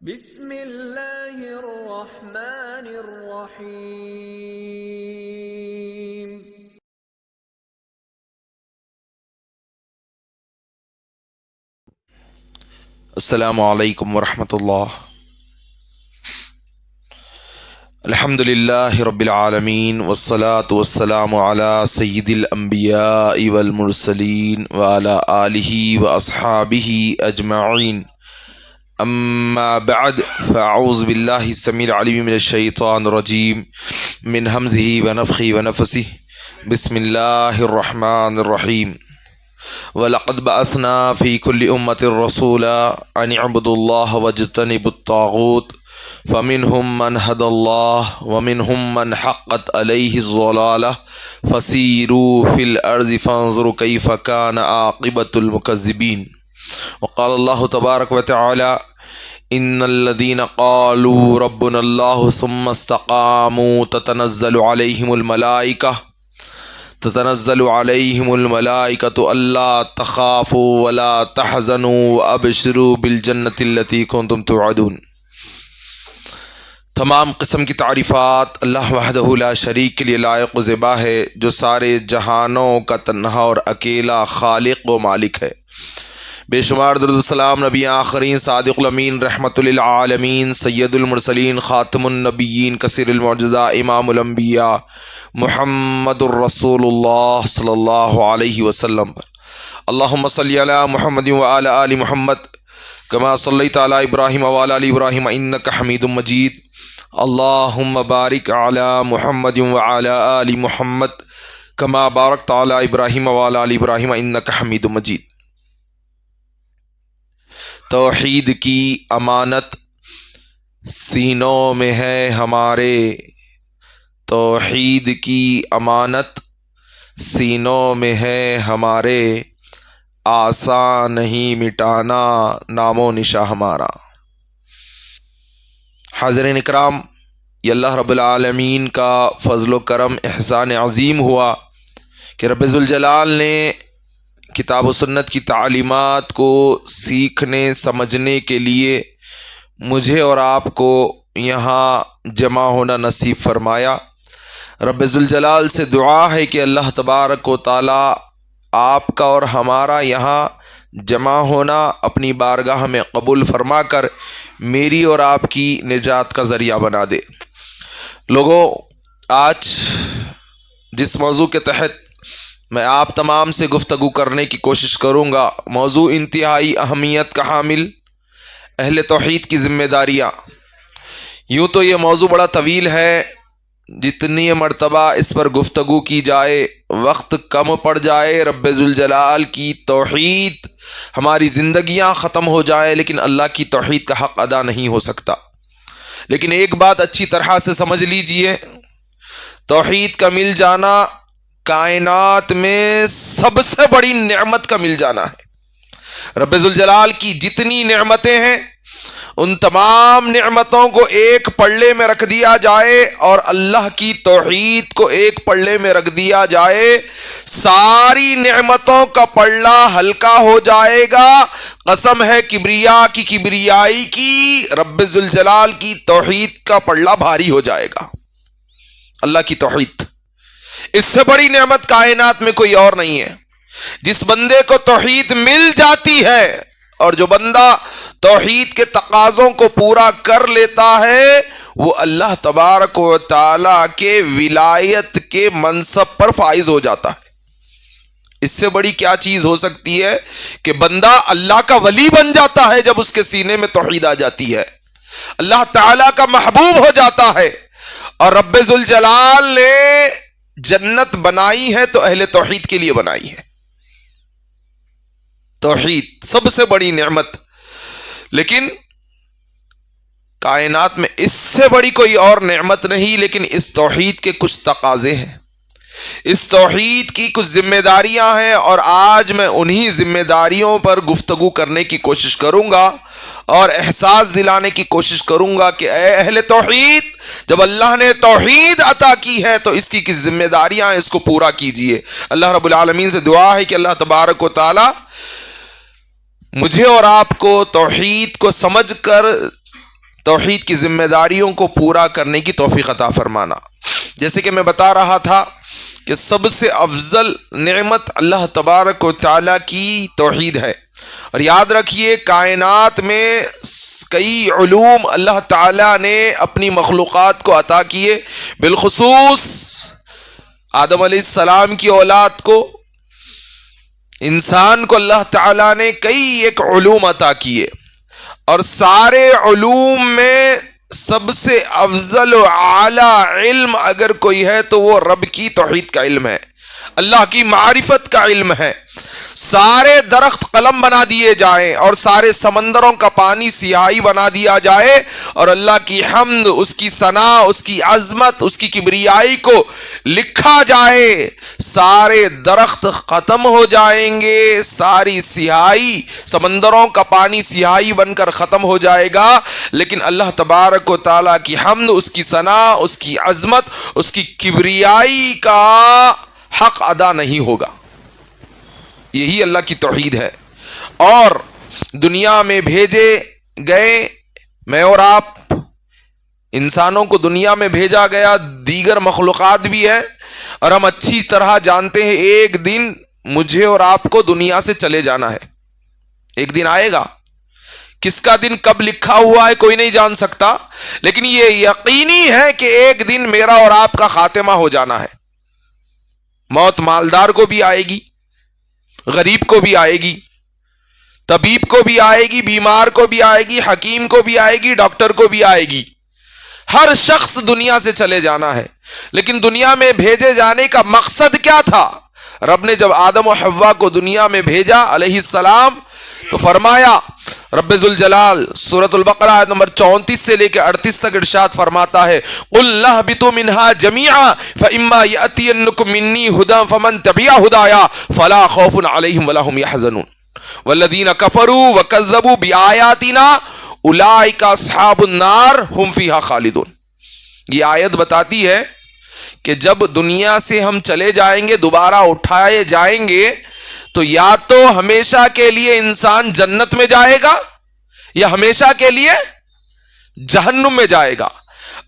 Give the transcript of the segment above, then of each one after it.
بسم اللہ الرحمن الرحیم۔ السلام علیکم ورحمۃ اللہ۔ الحمد للہ رب العالمین والصلاة والسلام علی سید الانبیاء والمرسلین وعلی آلہ واصحابہ اجمعین، اما بعد فاعوذ باللہ السمیع العلیم من الشیطان الرجیم من ہمزہ ونفخہ ونفثہ، بسم اللہ الرحمن الرحیم۔ وَلَقَدْ بَعَثْنَا فِي كُلِّ أُمَّةٍ رَسُولًا أَنِ اعْبُدُوا اللَّهَ وَاجْتَنِبُوا الطَّاغُوتَ فَمِنْهُمْ مَنْ هَدَى اللَّهُ وَمِنْهُمْ مَنْ حَقَّتْ عَلَيْهِ الضَّلَالَةُ فَسِيرُوا فِي الْأَرْضِ فَانظُرُوا كَيْفَ كَانَ عَاقِبَةُ الْمُكَذِّبِينَ۔ وقال الله تبارك وتعالى: إن الذين قالوا ربنا الله ثم استقاموا تتنزل عليهم الملائكة ألا تخافوا ولا تحزنوا وأبشروا بالجنة التي كنتم توعدون۔ تمام قسم کی تعریفات اللہ وحدہ لا شریک کے لیے لائق و زیبا ہے، جو سارے جہانوں کا تنہا اور اکیلا خالق و مالک ہے۔ بے شمار درود و سلام نبی آخرین صادق الامین رحمت للعالمین سید المرسلین خاتم النبیین کثیر المعجزہ امام الانبیاء محمد الرسول اللہ صلی اللہ علیہ وسلم پر۔ اللہم صلی علی محمد وعلی آل محمد کما صلیت علی ابراہیم وعلی آل ابراہیم انک حمید مجید۔ اللہم بارک علی محمد وعلی آل محمد کما بارکت علی ابراہیم وعلی آل ابراہیم انک حمید مجید۔ توحید کی امانت سینوں میں ہے ہمارے، توحید کی امانت سینوں میں ہے ہمارے، آسان نہیں مٹانا نام و نشاں ہمارا۔ حاضرین اکرام، یہ اللہ رب العالمین کا فضل و کرم احسان عظیم ہوا کہ رب ذوالجلال نے کتاب و سنت کی تعلیمات کو سیکھنے سمجھنے کے لیے مجھے اور آپ کو یہاں جمع ہونا نصیب فرمایا۔ رب ذوالجلال سے دعا ہے کہ اللہ تبارک و تعالی آپ کا اور ہمارا یہاں جمع ہونا اپنی بارگاہ میں قبول فرما کر میری اور آپ کی نجات کا ذریعہ بنا دے۔ لوگوں، آج جس موضوع کے تحت میں آپ تمام سے گفتگو کرنے کی کوشش کروں گا، موضوع انتہائی اہمیت کا حامل، اہل توحید کی ذمہ داریاں۔ یوں تو یہ موضوع بڑا طویل ہے، جتنی مرتبہ اس پر گفتگو کی جائے وقت کم پڑ جائے۔ رب ذوالجلال کی توحید ہماری زندگیاں ختم ہو جائے لیکن اللہ کی توحید کا حق ادا نہیں ہو سکتا۔ لیکن ایک بات اچھی طرح سے سمجھ لیجئے، توحید کا مل جانا کائنات میں سب سے بڑی نعمت کا مل جانا ہے۔ رب ذوالجلال کی جتنی نعمتیں ہیں ان تمام نعمتوں کو ایک پلڑے میں رکھ دیا جائے اور اللہ کی توحید کو ایک پلڑے میں رکھ دیا جائے، ساری نعمتوں کا پلڑا ہلکا ہو جائے گا۔ قسم ہے کبریائی کی، رب ذوالجلال کی توحید کا پلڑا بھاری ہو جائے گا۔ اللہ کی توحید، اس سے بڑی نعمت کائنات میں کوئی اور نہیں ہے۔ جس بندے کو توحید مل جاتی ہے اور جو بندہ توحید کے تقاضوں کو پورا کر لیتا ہے، وہ اللہ تبارک و تعالی کے ولایت کے منصب پر فائز ہو جاتا ہے۔ اس سے بڑی کیا چیز ہو سکتی ہے کہ بندہ اللہ کا ولی بن جاتا ہے جب اس کے سینے میں توحید آ جاتی ہے، اللہ تعالی کا محبوب ہو جاتا ہے۔ اور رب ذوالجلال نے جنت بنائی ہے تو اہل توحید کے لیے بنائی ہے۔ توحید سب سے بڑی نعمت، لیکن کائنات میں اس سے بڑی کوئی اور نعمت نہیں، لیکن اس توحید کے کچھ تقاضے ہیں، اس توحید کی کچھ ذمہ داریاں ہیں، اور آج میں انہی ذمہ داریوں پر گفتگو کرنے کی کوشش کروں گا اور احساس دلانے کی کوشش کروں گا کہ اے اہل توحید، جب اللہ نے توحید عطا کی ہے تو اس کی ذمہ داریاں ہیں، اس کو پورا کیجئے۔ اللہ رب العالمین سے دعا ہے کہ اللہ تبارک و تعالی مجھے اور آپ کو توحید کو سمجھ کر توحید کی ذمہ داریوں کو پورا کرنے کی توفیق عطا فرمانا۔ جیسے کہ میں بتا رہا تھا کہ سب سے افضل نعمت اللہ تبارک و تعالیٰ کی توحید ہے، اور یاد رکھیے کائنات میں کئی علوم اللہ تعالیٰ نے اپنی مخلوقات کو عطا کیے، بالخصوص آدم علیہ السلام کی اولاد کو، انسان کو اللہ تعالیٰ نے کئی ایک علوم عطا کیے، اور سارے علوم میں سب سے افضل و اعلیٰ علم اگر کوئی ہے تو وہ رب کی توحید کا علم ہے، اللہ کی معرفت کا علم ہے۔ سارے درخت قلم بنا دیے جائیں اور سارے سمندروں کا پانی سیاہی بنا دیا جائے، اور اللہ کی حمد، اس کی ثنا، اس کی عظمت، اس کی کبریائی کو لکھا جائے، سارے درخت ختم ہو جائیں گے، ساری سیاہی، سمندروں کا پانی سیاہی بن کر ختم ہو جائے گا، لیکن اللہ تبارک و تعالیٰ کی حمد، اس کی ثنا، اس کی عظمت، اس کی کبریائی کا حق ادا نہیں ہوگا۔ یہی اللہ کی توحید ہے۔ اور دنیا میں بھیجے گئے، میں اور آپ انسانوں کو دنیا میں بھیجا گیا، دیگر مخلوقات بھی ہیں، اور ہم اچھی طرح جانتے ہیں ایک دن مجھے اور آپ کو دنیا سے چلے جانا ہے، ایک دن آئے گا۔ کس کا دن کب لکھا ہوا ہے کوئی نہیں جان سکتا، لیکن یہ یقینی ہے کہ ایک دن میرا اور آپ کا خاتمہ ہو جانا ہے۔ موت مالدار کو بھی آئے گی، غریب کو بھی آئے گی، طبیب کو بھی آئے گی، بیمار کو بھی آئے گی، حکیم کو بھی آئے گی، ڈاکٹر کو بھی آئے گی۔ ہر شخص دنیا سے چلے جانا ہے، لیکن دنیا میں بھیجے جانے کا مقصد کیا تھا؟ رب نے جب آدم و حوا کو دنیا میں بھیجا علیہ السلام تو فرمایا، رب ذوالجلال سورۃ البقرہ آیت نمبر 34 سے لے کے 38 تک ارشاد فرماتا ہے، قُلْ اهْبِطُوا مِنْهَا جَمِيعًا فَإِمَّا يَأْتِيَنَّكُم مِّنِّي هُدًى فَمَن تَبِعَ هُدَايَا فَلَا خَوْفٌ عَلَيْهِمْ وَلَا هُمْ يَحْزَنُونَ وَالَّذِينَ كَفَرُوا وَكَذَّبُوا بِآيَاتِنَا أُولَٰئِكَ أَصْحَابُ النَّارِ هُمْ فِيهَا خَالِدُونَ۔ یہ آیت بتاتی ہے کہ جب دنیا سے ہم چلے جائیں گے، دوبارہ اٹھائے جائیں گے، تو یا تو ہمیشہ کے لیے انسان جنت میں جائے گا یا ہمیشہ کے لیے جہنم میں جائے گا۔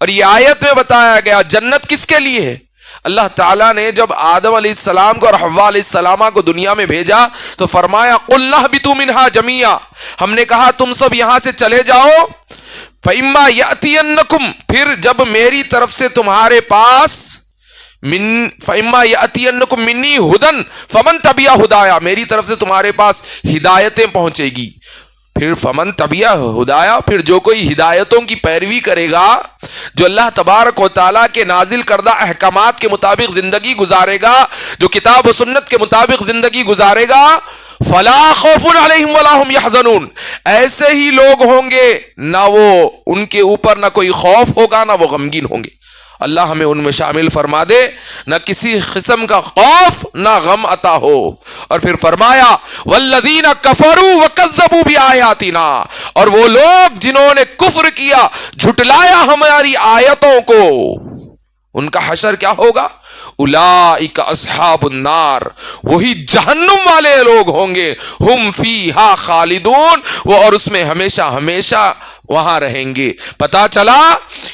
اور یہ آیت میں بتایا گیا جنت کس کے لیے ہے؟ اللہ تعالیٰ نے جب آدم علیہ السلام کو اور حوا علیہ السلام کو دنیا میں بھیجا تو فرمایا قُلْ اهْبِطُوا مِنْهَا جَمِيعًا، ہم نے کہا تم سب یہاں سے چلے جاؤ، فَإِمَّا يَأْتِيَنَّكُمْ، پھر جب میری طرف سے تمہارے پاس فَإِمَّا يَأْتِيَنَّكُم مِّنِّي هُدًى فَمَن تَبِعَ هُدَايَا، میری طرف سے تمہارے پاس ہدایتیں پہنچے گی۔ پھر فمن تبع ہدایا، پھر جو کوئی ہدایتوں کی پیروی کرے گا، جو اللہ تبارک و تعالیٰ کے نازل کردہ احکامات کے مطابق زندگی گزارے گا، جو کتاب و سنت کے مطابق زندگی گزارے گا، فلا خوف علیہم ولا ہم یحزنون، ایسے ہی لوگ ہوں گے نہ وہ ان کے اوپر نہ کوئی خوف ہوگا نہ وہ غمگین ہوں گے۔ اللہ ہمیں ان میں شامل فرما دے، نہ کسی قسم کا خوف نہ غم عطا ہو۔ اور پھر فرمایا والذین کفروا وکذبوا بآیاتنا، اور وہ لوگ جنہوں نے کفر کیا، جھٹلایا ہماری آیتوں کو، ان کا حشر کیا ہوگا؟ اولئک اصحاب النار، وہی جہنم والے لوگ ہوں گے، ہم فیہا خالدون، وہ اور اس میں ہمیشہ ہمیشہ وہاں رہیں گے۔ پتا چلا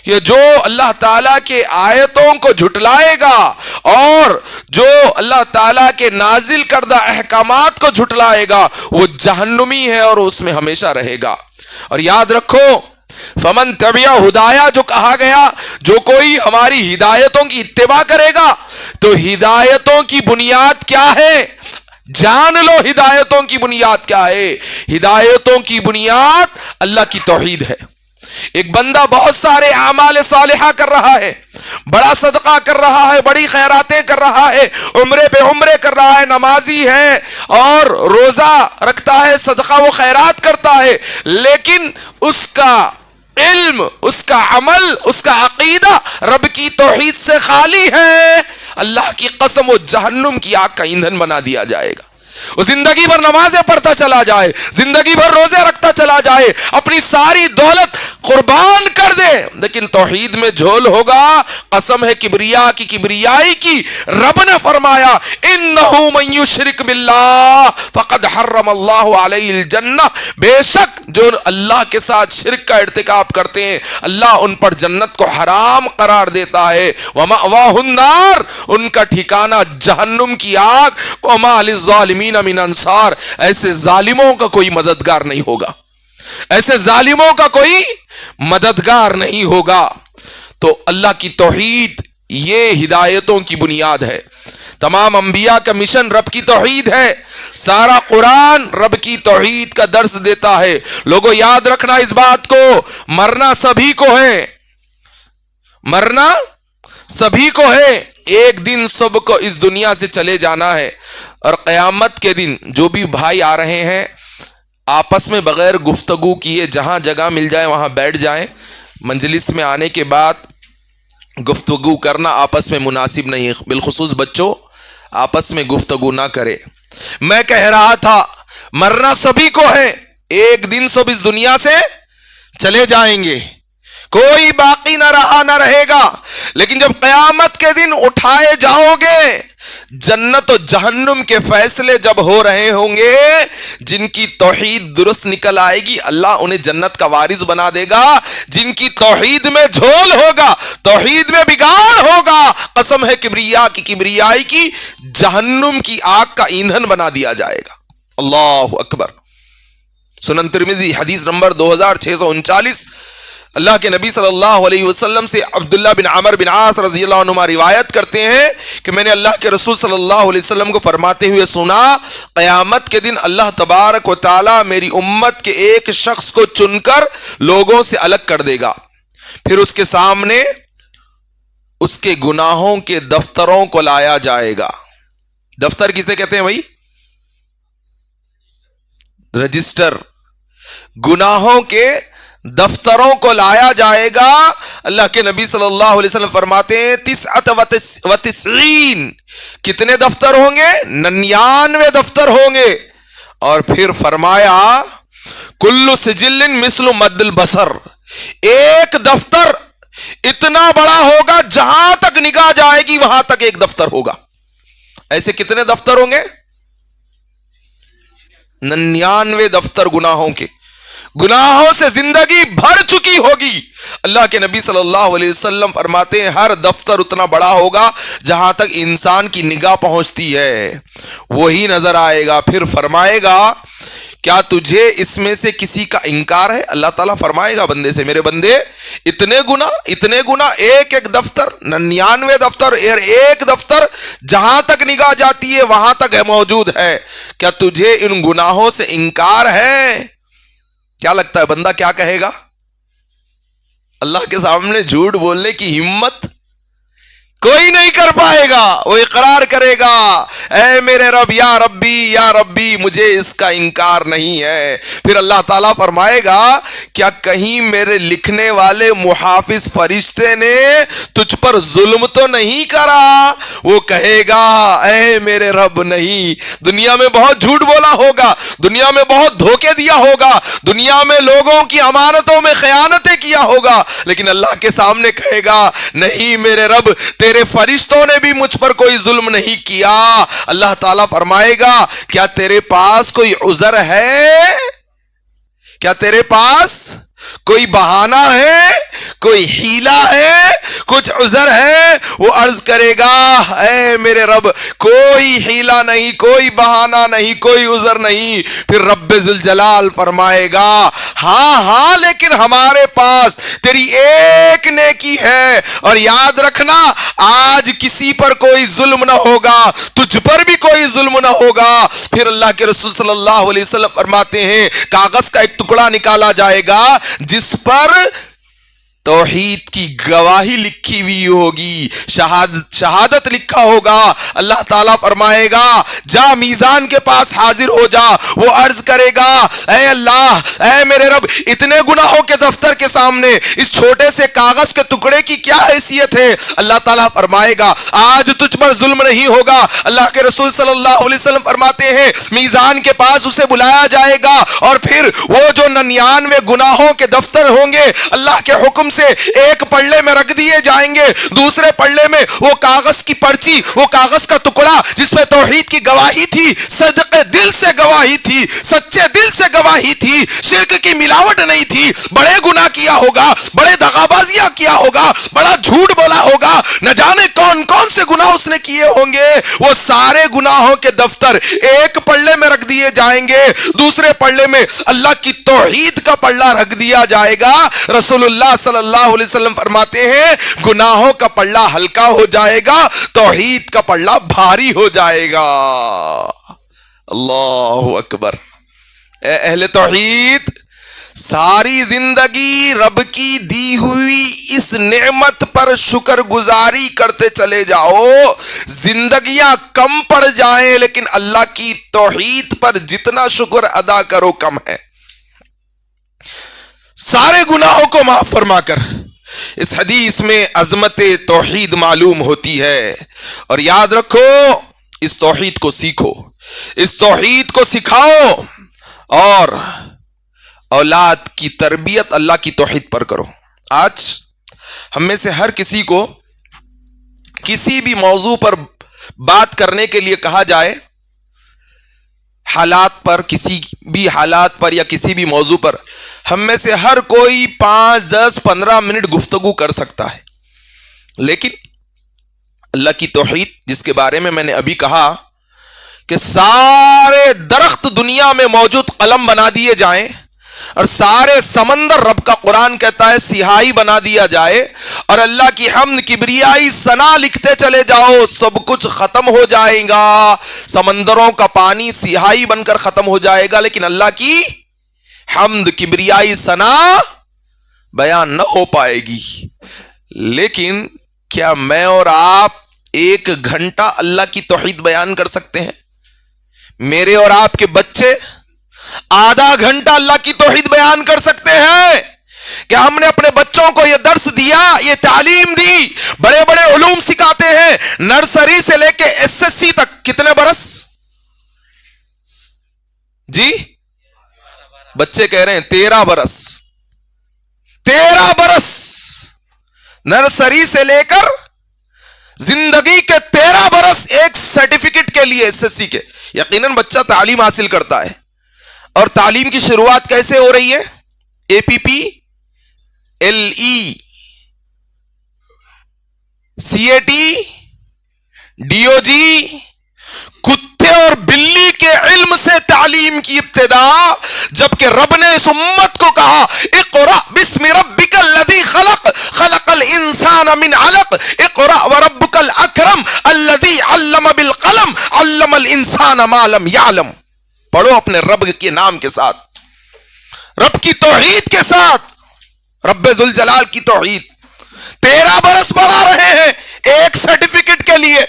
کہ جو اللہ تعالیٰ کے آیتوں کو جھٹلائے گا اور جو اللہ تعالیٰ کے نازل کردہ احکامات کو جھٹلائے گا وہ جہنمی ہے اور اس میں ہمیشہ رہے گا۔ اور یاد رکھو فمن تبع ہدایا جو کہا گیا، جو کوئی ہماری ہدایتوں کی اتباع کرے گا، تو ہدایتوں کی بنیاد کیا ہے؟ جان لو ہدایتوں کی بنیاد کیا ہے؟ ہدایتوں کی بنیاد اللہ کی توحید ہے۔ ایک بندہ بہت سارے اعمال صالحہ کر رہا ہے، بڑا صدقہ کر رہا ہے، بڑی خیراتیں کر رہا ہے، عمرے پہ عمرے کر رہا ہے، نمازی ہے اور روزہ رکھتا ہے، صدقہ و خیرات کرتا ہے، لیکن اس کا علم، اس کا عمل، اس کا عقیدہ رب کی توحید سے خالی ہے، اللہ کی قسم وہ جہنم کی آگ کا ایندھن بنا دیا جائے گا۔ وہ زندگی بھر نمازیں پڑھتا چلا جائے، زندگی بھر روزے رکھتا چلا جائے، اپنی ساری دولت قربان کر دے، لیکن توحید میں جھول ہوگا، قسم ہے کبریائی کی، رب نے فرمایا انہ من یشرک باللہ فقد حرم اللہ علیہ الجنہ، بے شک جو اللہ کے ساتھ شرک کا ارتکاب کرتے ہیں اللہ ان پر جنت کو حرام قرار دیتا ہے، ومأواہ النار، ان کا ٹھکانہ جہنم کی آگ، وما للظالمین من انصار، ایسے ظالموں کا کوئی مددگار نہیں ہوگا، ایسے ظالموں کا کوئی مددگار نہیں ہوگا۔ تو اللہ کی توحید یہ ہدایتوں کی بنیاد ہے، تمام انبیاء کا مشن رب کی توحید ہے، سارا قرآن رب کی توحید کا درس دیتا ہے۔ لوگوں یاد رکھنا اس بات کو، مرنا سبھی کو ہے، مرنا سبھی کو ہے، ایک دن سب کو اس دنیا سے چلے جانا ہے، اور قیامت کے دن جو بھی بھائی آ رہے ہیں آپس میں بغیر گفتگو کیے جہاں جگہ مل جائے وہاں بیٹھ جائیں، مجلس میں آنے کے بعد گفتگو کرنا آپس میں مناسب نہیں ہے، بالخصوص بچوں آپس میں گفتگو نہ کرے۔ میں کہہ رہا تھا مرنا سبھی کو ہے، ایک دن سب اس دنیا سے چلے جائیں گے، کوئی باقی نہ رہے گا، لیکن جب قیامت کے دن اٹھائے جاؤ گے، جنت و جہنم کے فیصلے جب ہو رہے ہوں گے، جن کی توحید درست نکل آئے گی اللہ انہیں جنت کا وارث بنا دے گا، جن کی توحید میں جھول ہوگا، توحید میں بگاڑ ہوگا، قسم ہے کبریائی کی، جہنم کی آگ کا ایندھن بنا دیا جائے گا۔ اللہ اکبر۔ سنن ترمذی حدیث نمبر 2639، اللہ کے نبی صلی اللہ علیہ وسلم سے عبداللہ بن عمر بن عاص رضی اللہ عنہما روایت کرتے ہیں کہ میں نے اللہ کے رسول صلی اللہ علیہ وسلم کو فرماتے ہوئے سنا، قیامت کے دن اللہ تبارک و تعالی میری امت کے ایک شخص کو چن کر لوگوں سے الگ کر دے گا، پھر اس کے سامنے اس کے گناہوں کے دفتروں کو لایا جائے گا۔ دفتر کسے کہتے ہیں بھائی؟ رجسٹر۔ گناہوں کے دفتروں کو لایا جائے گا۔ اللہ کے نبی صلی اللہ علیہ وسلم فرماتے ہیں 99، کتنے دفتر ہوں گے؟ 99 دفتر ہوں گے، اور پھر فرمایا کل سجل مثل مد البصر، ایک دفتر اتنا بڑا ہوگا جہاں تک نگاہ جائے گی وہاں تک ایک دفتر ہوگا۔ ایسے کتنے دفتر ہوں گے؟ 99 دفتر گناہوں کے، گناہوں سے زندگی بھر چکی ہوگی۔ اللہ کے نبی صلی اللہ علیہ وسلم فرماتے ہیں ہر دفتر اتنا بڑا ہوگا جہاں تک انسان کی نگاہ پہنچتی ہے وہی نظر آئے گا۔ پھر فرمائے گا کیا تجھے اس میں سے کسی کا انکار ہے؟ اللہ تعالیٰ فرمائے گا بندے سے، میرے بندے اتنے گناہ، ایک دفتر، 99 دفتر، ایک دفتر جہاں تک نگاہ جاتی ہے وہاں تک موجود ہے، کیا تجھے ان گناہوں سے انکار ہے؟ کیا لگتا ہے بندہ کیا کہے گا؟ اللہ کے سامنے جھوٹ بولنے کی ہمت کوئی نہیں کر پائے گا، وہ اقرار کرے گا اے میرے رب، یا ربی مجھے اس کا انکار نہیں ہے۔ پھر اللہ تعالیٰ فرمائے گا کیا کہیں میرے لکھنے والے محافظ فرشتے نے تجھ پر ظلم تو نہیں کرا؟ وہ کہے گا اے میرے رب نہیں، دنیا میں بہت جھوٹ بولا ہوگا، دنیا میں بہت دھوکے دیا ہوگا، دنیا میں لوگوں کی امانتوں میں خیانتیں کیا ہوگا، لیکن اللہ کے سامنے کہے گا نہیں میرے رب، تیرے فرشتوں نے بھی مجھ پر کوئی ظلم نہیں کیا۔ اللہ تعالیٰ فرمائے گا کیا تیرے پاس کوئی عذر ہے؟ کیا تیرے پاس کوئی بہانہ ہے، کوئی حیلہ ہے، کچھ عذر ہے؟ وہ عرض کرے گا اے میرے رب کوئی حیلہ نہیں، کوئی بہانہ نہیں، کوئی عذر نہیں۔ پھر رب ذوالجلال فرمائے گا ہاں لیکن ہمارے پاس تیری ایک نیکی ہے، اور یاد رکھنا آج کسی پر کوئی ظلم نہ ہوگا، تجھ پر بھی کوئی ظلم نہ ہوگا۔ پھر اللہ کے رسول صلی اللہ علیہ وسلم فرماتے ہیں کاغذ کا ایک ٹکڑا نکالا جائے گا جس پر توحید کی گواہی لکھی ہوئی ہوگی، شہادت لکھا ہوگا، اللہ تعالیٰ فرمائے گا جا میزان کے پاس حاضر ہو جا. وہ عرض کرے گا اے اللہ، اے میرے رب، اتنے گناہوں کے دفتر کے سامنے اس چھوٹے سے کاغذ کے ٹکڑے کی کیا حیثیت ہے؟ اللہ تعالیٰ فرمائے گا آج تجھ پر ظلم نہیں ہوگا. اللہ کے رسول صلی اللہ علیہ وسلم فرماتے ہیں میزان کے پاس اسے بلایا جائے گا اور پھر وہ جو 99 گناہوں کے دفتر ہوں گے اللہ کے حکم سے ایک پلڑے میں رکھ دیے جائیں گے، دوسرے پلڑے میں وہ کاغذ کی پرچی، وہ کاغذ کا ٹکڑا جس میں توحید کی گواہی تھی، صدقے دل سے گواہی تھی، سچے دل سے گواہی تھی، شرک کی ملاوٹ نہیں تھی، بڑے گناہ کیا ہوگا، بڑے دغابازیاں کیا ہوگا، بڑا جھوٹ بولا ہوگا، نہ جانے کون کون سے گناہ اس نے کیے ہوں گے، وہ سارے گناہوں کے دفتر ایک پلڑے میں رکھ دیے جائیں گے، دوسرے پلڑے میں اللہ کی توحید کا پلڑا رکھ دیا جائے گا. رسول اللہ صلی اللہ علیہ وسلم فرماتے ہیں گناہوں کا پلڑا ہلکا ہو جائے گا، توحید کا پلڑا بھاری ہو جائے گا. اللہ اکبر. اے اہل توحید، ساری زندگی رب کی دی ہوئی اس نعمت پر شکر گزاری کرتے چلے جاؤ. زندگیاں کم پڑ جائیں لیکن اللہ کی توحید پر جتنا شکر ادا کرو کم ہے. سارے گناہوں کو معاف فرما کر اس حدیث میں عظمت توحید معلوم ہوتی ہے. اور یاد رکھو اس توحید کو سیکھو، اس توحید کو سکھاؤ اور اولاد کی تربیت اللہ کی توحید پر کرو. آج ہم میں سے ہر کسی کو کسی بھی موضوع پر بات کرنے کے لیے کہا جائے، حالات پر، کسی بھی حالات پر یا کسی بھی موضوع پر ہم میں سے ہر کوئی 5 10 15 منٹ گفتگو کر سکتا ہے. لیکن اللہ کی توحید جس کے بارے میں نے ابھی کہا کہ سارے درخت دنیا میں موجود قلم بنا دیے جائیں اور سارے سمندر رب کا قرآن کہتا ہے سیاہی بنا دیا جائے اور اللہ کی حمد کبریائی ثنا لکھتے چلے جاؤ، سب کچھ ختم ہو جائے گا. سمندروں کا پانی سیاہی بن کر ختم ہو جائے گا لیکن اللہ کی حمد کبریائی ثنا بیان نہ ہو پائے گی. لیکن کیا میں اور آپ 1 گھنٹہ اللہ کی توحید بیان کر سکتے ہیں؟ میرے اور آپ کے بچے آدھا گھنٹہ اللہ کی توحید بیان کر سکتے ہیں؟ کیا ہم نے اپنے بچوں کو یہ درس دیا، یہ تعلیم دی، بڑے بڑے علوم سکھاتے ہیں نرسری سے لے کے SSC تک؟ کتنے برس؟ جی بچے کہہ رہے ہیں 13 برس. 13 برس نرسری سے لے کر زندگی کے 13 برس ایک سرٹیفکیٹ کے لیے SSC کے. یقیناً بچہ تعلیم حاصل کرتا ہے. اور تعلیم کی شروعات کیسے ہو رہی ہے؟ APP LE CAT DOG کتے اور بلی کے علم سے تعلیم کی ابتدا، جبکہ رب نے اس امت کو کہا اقرأ بسم ربک الذی خلق خلق الانسان من علق اقرأ وربک الاکرم الذی علم بالقلم علم الانسان ما لم یعلم. پڑھو اپنے رب کے نام کے ساتھ، رب کی توحید کے ساتھ، رب ذوالجلال کی توحید. 13 برس پڑھا رہے ہیں ایک سرٹیفکیٹ کے لیے،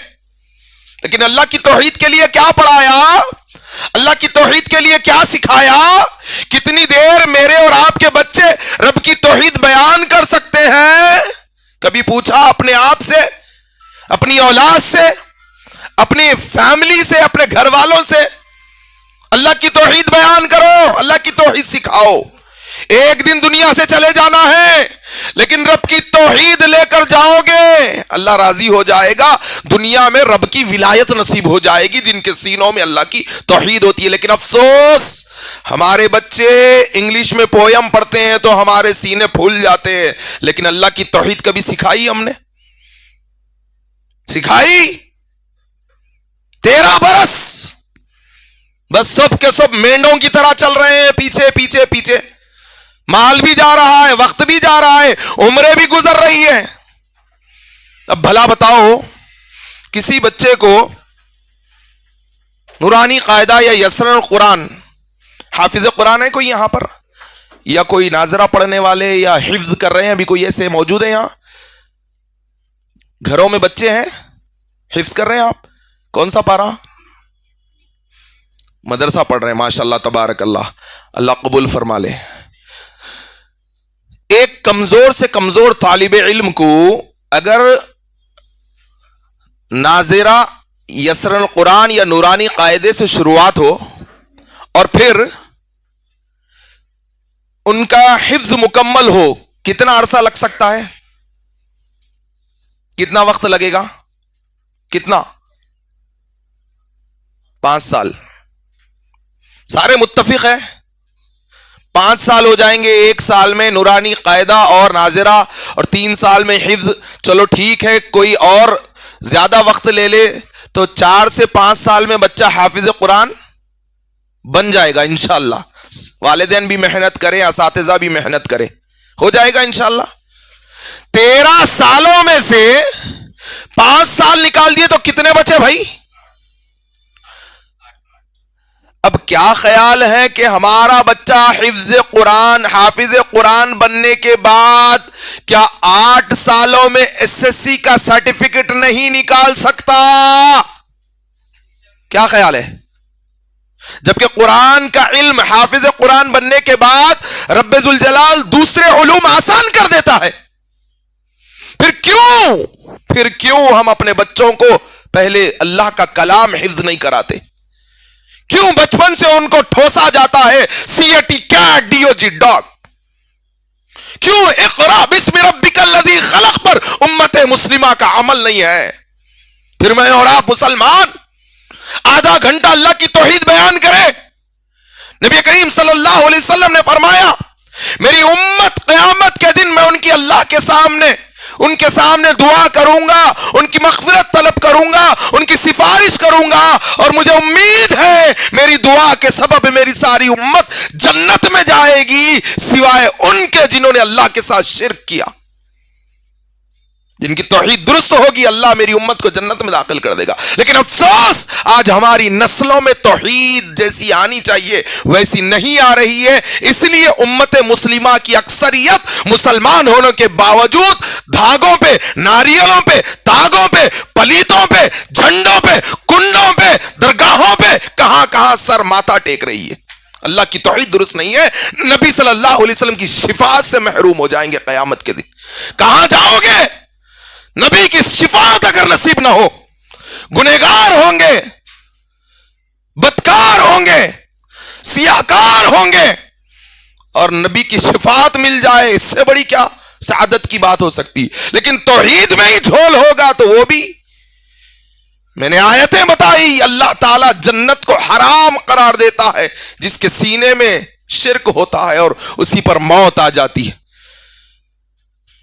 لیکن اللہ کی توحید کے لیے کیا پڑھایا؟ اللہ کی توحید کے لیے کیا سکھایا؟ کتنی دیر میرے اور آپ کے بچے رب کی توحید بیان کر سکتے ہیں؟ کبھی پوچھا اپنے آپ سے، اپنی اولاد سے، اپنی فیملی سے، اپنے گھر والوں سے؟ اللہ کی توحید بیان کرو، اللہ کی توحید سکھاؤ. ایک دن دنیا سے چلے جانا ہے لیکن رب کی توحید لے کر جاؤ گے، اللہ راضی ہو جائے گا، دنیا میں رب کی ولایت نصیب ہو جائے گی جن کے سینوں میں اللہ کی توحید ہوتی ہے. لیکن افسوس ہمارے بچے انگلش میں پویم پڑھتے ہیں تو ہمارے سینے پھول جاتے ہیں، لیکن اللہ کی توحید کبھی سکھائی؟ ہم نے سکھائی؟ 13 برس بس سب کے سب مینڈوں کی طرح چل رہے ہیں، پیچھے پیچھے پیچھے. مال بھی جا رہا ہے، وقت بھی جا رہا ہے، عمریں بھی گزر رہی ہیں. اب بھلا بتاؤ کسی بچے کو نورانی قاعدہ یا یسرن القرآن، حافظ قرآن ہے کوئی یہاں پر؟ یا کوئی ناظرہ پڑھنے والے یا حفظ کر رہے ہیں؟ ابھی کوئی ایسے موجود ہیں یہاں؟ گھروں میں بچے ہیں حفظ کر رہے ہیں؟ آپ کون سا پارہ؟ مدرسہ پڑھ رہے ہیں، ماشاء اللہ تبارک اللہ، اللہ قبول فرما لے۔ ایک کمزور سے کمزور طالب علم کو اگر ناظرہ یسر القرآن یا نورانی قاعدے سے شروعات ہو اور پھر ان کا حفظ مکمل ہو، کتنا عرصہ لگ سکتا ہے؟ کتنا وقت لگے گا؟ کتنا؟ 5 سال۔ سارے متفق ہیں 5 سال ہو جائیں گے، 1 سال میں نورانی قاعدہ اور ناظرہ اور 3 سال میں حفظ۔ چلو ٹھیک ہے، کوئی اور زیادہ وقت لے لے تو 4 سے 5 سال میں بچہ حافظ قرآن بن جائے گا انشاءاللہ۔ والدین بھی محنت کریں، اساتذہ بھی محنت کریں، ہو جائے گا انشاءاللہ۔ 13 سالوں میں سے 5 سال نکال دیے تو کتنے بچے بھائی؟ اب کیا خیال ہے کہ ہمارا بچہ حافظ قرآن بننے کے بعد کیا 8 سالوں میں SSC کا سرٹیفکیٹ نہیں نکال سکتا؟ کیا خیال ہے؟ جبکہ قرآن کا علم حافظ قرآن بننے کے بعد رب ذوالجلال دوسرے علوم آسان کر دیتا ہے۔ پھر کیوں ہم اپنے بچوں کو پہلے اللہ کا کلام حفظ نہیں کراتے؟ کیوں بچپن سے ان کو ٹھوسا جاتا ہے CAT کیٹ DOG ڈاگ؟ کیوں اقرا بسم ربک الذی خلق پر امت مسلمہ کا عمل نہیں ہے؟ پھر میں اور آپ مسلمان آدھا گھنٹہ اللہ کی توحید بیان کرے۔ نبی کریم صلی اللہ علیہ وسلم نے فرمایا میری امت قیامت کے دن میں ان کے سامنے دعا کروں گا، ان کی مغفرت طلب کروں گا، ان کی سفارش کروں گا، اور مجھے امید ہے میری دعا کے سبب میری ساری امت جنت میں جائے گی، سوائے ان کے جنہوں نے اللہ کے ساتھ شرک کیا۔ جن کی توحید درست ہوگی اللہ میری امت کو جنت میں داخل کر دے گا۔ لیکن افسوس آج ہماری نسلوں میں توحید جیسی آنی چاہیے ویسی نہیں آ رہی ہے، اس لیے امت مسلمہ کی اکثریت مسلمان ہونے کے باوجود دھاگوں پہ، ناریلوں پہ، تاگوں پہ، پلیتوں پہ، جھنڈوں پہ، کنڈوں پہ، درگاہوں پہ کہاں سر ماتھا ٹیک رہی ہے۔ اللہ کی توحید درست نہیں ہے، نبی صلی اللہ علیہ وسلم کی شفاعت سے محروم ہو جائیں گے قیامت کے دن۔ کہاں جاؤ گے؟ نبی کی شفاعت اگر نصیب نہ ہو، گنہگار ہوں گے، بدکار ہوں گے، سیاہکار ہوں گے، اور نبی کی شفاعت مل جائے، اس سے بڑی کیا سعادت کی بات ہو سکتی؟ لیکن توحید میں ہی جھول ہوگا تو وہ بھی میں نے آیتیں بتائی، اللہ تعالیٰ جنت کو حرام قرار دیتا ہے جس کے سینے میں شرک ہوتا ہے اور اسی پر موت آ جاتی ہے۔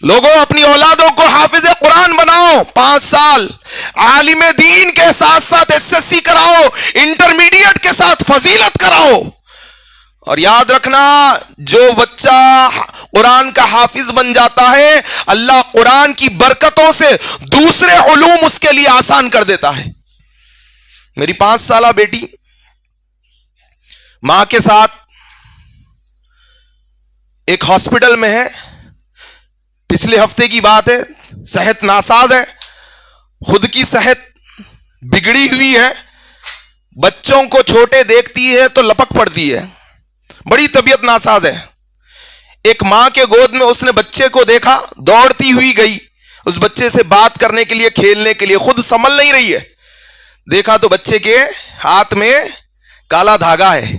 لوگوں اپنی اولادوں کو حافظ قرآن بناؤ، 5 سال عالم دین کے ساتھ ساتھ SSC کراؤ، انٹرمیڈیٹ کے ساتھ فضیلت کراؤ، اور یاد رکھنا جو بچہ قرآن کا حافظ بن جاتا ہے اللہ قرآن کی برکتوں سے دوسرے علوم اس کے لیے آسان کر دیتا ہے۔ میری 5 سالہ بیٹی ماں کے ساتھ ایک ہاسپٹل میں ہے، پچھلے ہفتے کی بات ہے، صحت ناساز ہے، خود کی صحت بگڑی ہوئی ہے، بچوں کو چھوٹے دیکھتی ہے تو لپک پڑتی ہے، بڑی طبیعت ناساز ہے۔ ایک ماں کے گود میں اس نے بچے کو دیکھا، دوڑتی ہوئی گئی اس بچے سے بات کرنے کے لیے، کھیلنے کے لیے، خود سنبھل نہیں رہی ہے، دیکھا تو بچے کے ہاتھ میں کالا دھاگا ہے۔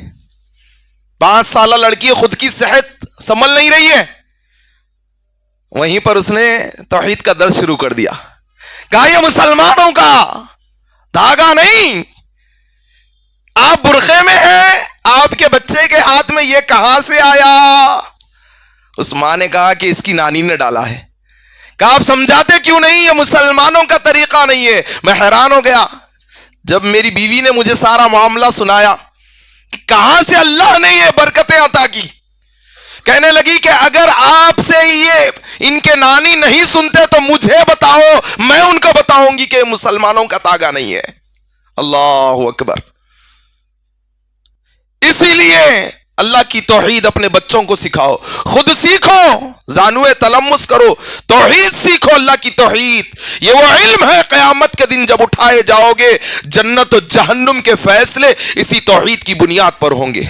5 سالہ لڑکی، خود کی صحت سنبھل نہیں رہی ہے، وہیں پر اس نے توحید کا درس شروع کر دیا، کہا یہ مسلمانوں کا دھاگا نہیں، آپ برقعے میں ہیں، آپ کے بچے کے ہاتھ میں یہ کہاں سے آیا؟ اس ماں نے کہا کہ اس کی نانی نے ڈالا ہے۔ کہا آپ سمجھاتے کیوں نہیں؟ یہ مسلمانوں کا طریقہ نہیں ہے۔ میں حیران ہو گیا جب میری بیوی نے مجھے سارا معاملہ سنایا کہ کہاں سے اللہ نے یہ برکتیں عطا کی۔ کہنے لگی کہ اگر آپ سے یہ ان کے نانی نہیں سنتے تو مجھے بتاؤ، میں ان کو بتاؤں گی کہ مسلمانوں کا تاگا نہیں ہے۔ اللہ اکبر۔ اسی لیے اللہ کی توحید اپنے بچوں کو سکھاؤ، خود سیکھو، زانوے تلمس کرو، توحید سیکھو، اللہ کی توحید۔ یہ وہ علم ہے قیامت کے دن جب اٹھائے جاؤ گے، جنت و جہنم کے فیصلے اسی توحید کی بنیاد پر ہوں گے۔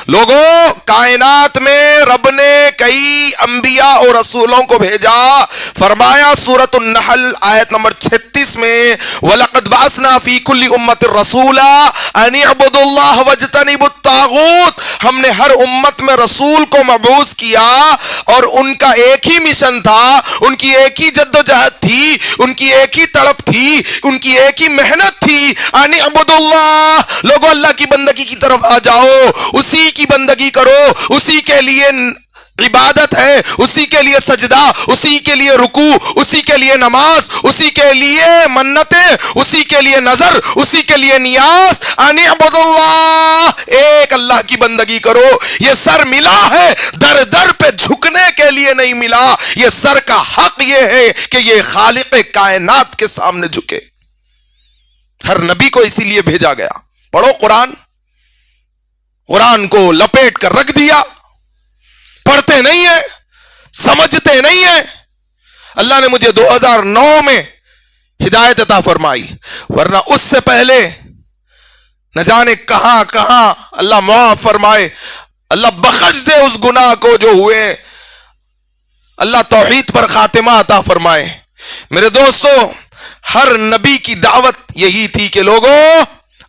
لوگوں، کائنات میں رب نے کئی انبیاء اور رسولوں کو بھیجا، فرمایا سورۃ النحل آیت نمبر 36 میں، وَلَقَدْ بَعَثْنَا فِي كُلِّ أُمَّةٍ رَسُولًا أَنِ اعْبُدُوا اللَّهَ وَاجْتَنِبُوا الطَّاغُوتَ۔ ہم نے ہر امت میں رسول کو مبعوث کیا اور ان کا ایک ہی مشن تھا، ان کی ایک ہی جد و جہد تھی، ان کی ایک ہی تڑپ تھی، ان کی ایک ہی محنت تھی، أَنِ اعْبُدُوا اللَّهَ، لوگوں اللہ کی بندگی کی طرف آ جاؤ، اسی کی بندگی کرو، اسی کے لیے عبادت ہے، اسی کے لیے سجدہ، اسی کے لیے رکوع، اسی کے لیے نماز، اسی کے لیے منتیں، اسی کے لیے نظر، اسی کے لیے نیاز۔ ان اعبدوا اللہ، ایک اللہ کی بندگی کرو۔ یہ سر ملا ہے در در پہ جھکنے کے لیے نہیں ملا، یہ سر کا حق یہ ہے کہ یہ خالق کائنات کے سامنے جھکے۔ ہر نبی کو اسی لیے بھیجا گیا۔ پڑھو قرآن، قرآن کو لپیٹ کر رکھ دیا، پڑھتے نہیں ہیں، سمجھتے نہیں ہیں۔ اللہ نے مجھے 2009 میں ہدایت عطا فرمائی، ورنہ اس سے پہلے نہ جانے کہاں کہاں۔ اللہ معاف فرمائے، اللہ بخش دے اس گناہ کو جو ہوئے، اللہ توحید پر خاتمہ عطا فرمائے۔ میرے دوستو، ہر نبی کی دعوت یہی تھی کہ لوگوں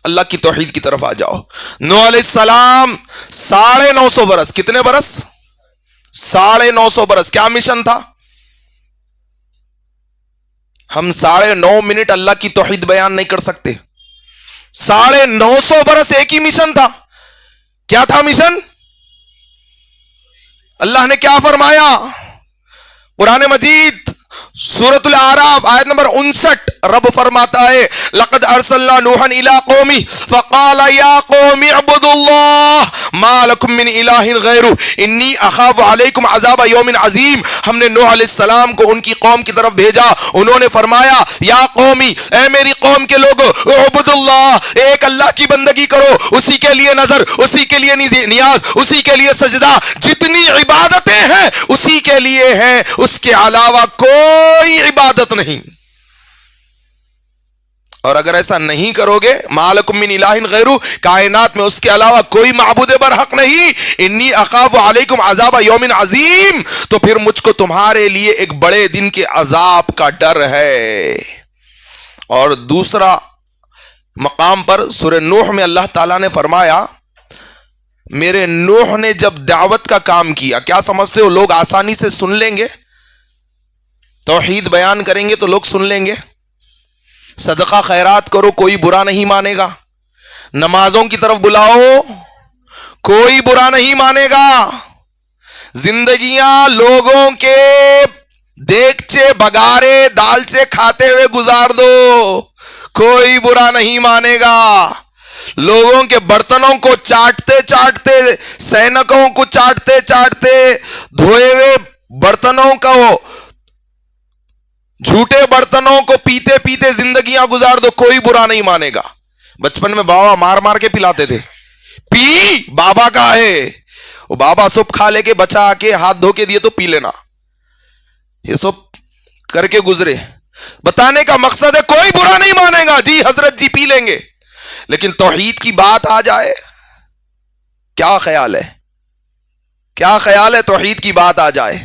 اللہ کی توحید کی طرف آ جاؤ۔ نوح علیہ السلام 950 برس، کتنے برس؟ 950 برس، کیا مشن تھا؟ ہم 9.5 منٹ اللہ کی توحید بیان نہیں کر سکتے۔ 950 برس ایک ہی مشن تھا۔ کیا تھا مشن؟ اللہ نے کیا فرمایا؟ قرآن مجید سورۃ الاعراف آیت نمبر 59 رب فرماتا ہے، لقد ارسلنا نوحا الى قومه فقال يا قوم اعبدوا الله ما لكم من اله غيره انی اخاف علیکم عذاب یوم عظیم۔ ہم نے نوح علیہ السلام کو ان کی قوم کی طرف بھیجا، انہوں نے فرمایا یا قومی، اے میری قوم کے لوگو، اعبدوا اللہ، ایک اللہ کی بندگی کرو، اسی کے لیے نظر، اسی کے لیے نیاز، اسی کے لیے سجدہ، جتنی عبادتیں ہیں اسی کے لیے ہیں، اس کے علاوہ کوئی عبادت نہیں۔ اور اگر ایسا نہیں کرو گے، ما لکم من الہ غیرہ، کائنات میں اس کے علاوہ کوئی معبود برحق نہیں، انی اخاف علیکم عذاب یوم عظیم، تو پھر مجھ کو تمہارے لیے ایک بڑے دن کے عذاب کا ڈر ہے۔ اور دوسرا مقام پر سورہ نوح میں اللہ تعالیٰ نے فرمایا، میرے نوح نے جب دعوت کا کام کیا، کیا سمجھتے ہو لوگ آسانی سے سن لیں گے؟ توحید بیان کریں گے تو لوگ سن لیں گے؟ صدقہ خیرات کرو، کوئی برا نہیں مانے گا۔ نمازوں کی طرف بلاؤ، کوئی برا نہیں مانے گا۔ زندگیاں لوگوں کے دیگچے بگارے دالچے کھاتے ہوئے گزار دو، کوئی برا نہیں مانے گا۔ لوگوں کے برتنوں کو چاٹتے چاٹتے، سینکوں کو چاٹتے چاٹتے، دھوئے ہوئے برتنوں کو، جھوٹے برتنوں کو پیتے پیتے زندگیاں گزار دو، کوئی برا نہیں مانے گا۔ بچپن میں بابا مار مار کے پلاتے تھے، پی بابا کا ہے، وہ بابا سب کھا لے کے بچا کے ہاتھ دھو کے دیے تو پی لینا، یہ سب کر کے گزرے۔ بتانے کا مقصد ہے کوئی برا نہیں مانے گا، جی حضرت جی پی لیں گے، لیکن توحید کی بات آ جائے، کیا خیال ہے؟ کیا خیال ہے توحید کی بات آ جائے؟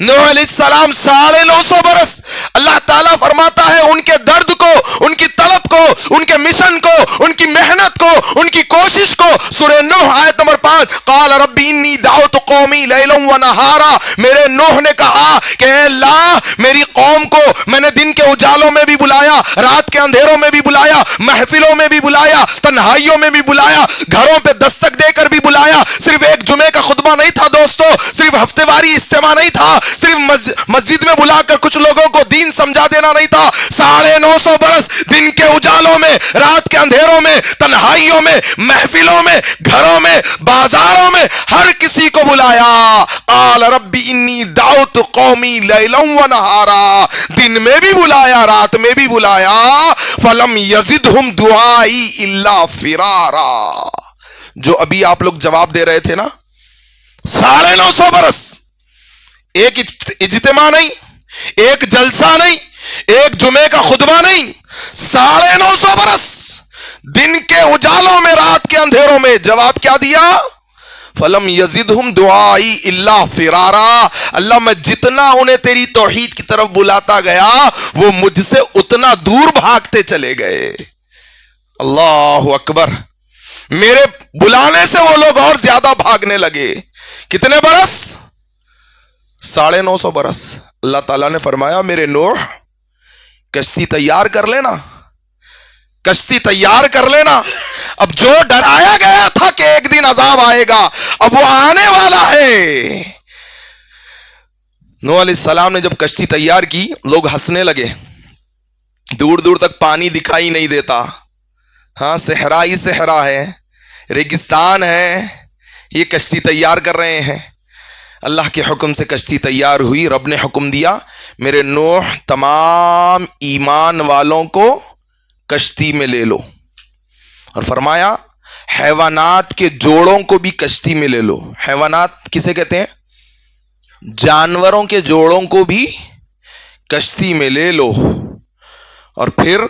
نوح علیہ السلام 950 برس، اللہ تعالیٰ فرماتا ہے ان کے درد کو، ان کی طلب کو، ان کے مشن کو، ان کی محنت کو، ان کی کوشش کو، سورہ نوح آیت نمبر 5، قال رب انی دعوت قومی لیلا ونہارا، میرے نوح نے کہا کہ اے اللہ میری قوم کو میں نے دن کے اجالوں میں بھی بلایا، رات کے اندھیروں میں بھی بلایا، محفلوں میں بھی بلایا، تنہائیوں میں بھی بلایا، گھروں پہ دستک دے کر بھی بلایا۔ صرف ایک جمعے کا خطبہ نہیں تھا دوستو، صرف ہفتے واری اجتماع نہیں تھا، صرف مسجد میں بلا کر کچھ لوگوں کو دین سمجھا دینا نہیں تھا۔ 950 برس دن کے اجالوں میں، رات کے اندھیروں میں، تنہائیوں میں، محفلوں میں، گھروں میں، بازاروں میں، ہر کسی کو بلایا۔ قال رب انی دعوت قومی لیلا ونہارا، دن میں بھی بلایا، رات میں بھی بلایا، فلم یزدہم دعائی الا فرارا، جو ابھی آپ لوگ جواب دے رہے تھے نا، 950 برس، ایک اجتماع نہیں، ایک جلسہ نہیں، ایک جمعے کا خطبہ نہیں، 950 برس دن کے اجالوں میں، رات کے اندھیروں میں. جواب کیا دیا؟ فلم یزدہم دعائی الا فرارا. اللہ میں جتنا انہیں تیری توحید کی طرف بلاتا گیا وہ مجھ سے اتنا دور بھاگتے چلے گئے. اللہ اکبر. میرے بلانے سے وہ لوگ اور زیادہ بھاگنے لگے. کتنے برس؟ 950 برس. اللہ تعالیٰ نے فرمایا میرے نوح کشتی تیار کر لینا، کشتی تیار کر لینا. اب جو ڈرایا گیا تھا کہ ایک دن عذاب آئے گا، اب وہ آنے والا ہے. نوح علیہ السلام نے جب کشتی تیار کی، لوگ ہنسنے لگے. دور دور تک پانی دکھائی نہیں دیتا. ہاں، صحرا ہی صحرا ہے، ریگستان ہے، یہ کشتی تیار کر رہے ہیں. اللہ کے حکم سے کشتی تیار ہوئی. رب نے حکم دیا میرے نوح تمام ایمان والوں کو کشتی میں لے لو، اور فرمایا حیوانات کے جوڑوں کو بھی کشتی میں لے لو. حیوانات کسے کہتے ہیں؟ جانوروں کے جوڑوں کو بھی کشتی میں لے لو. اور پھر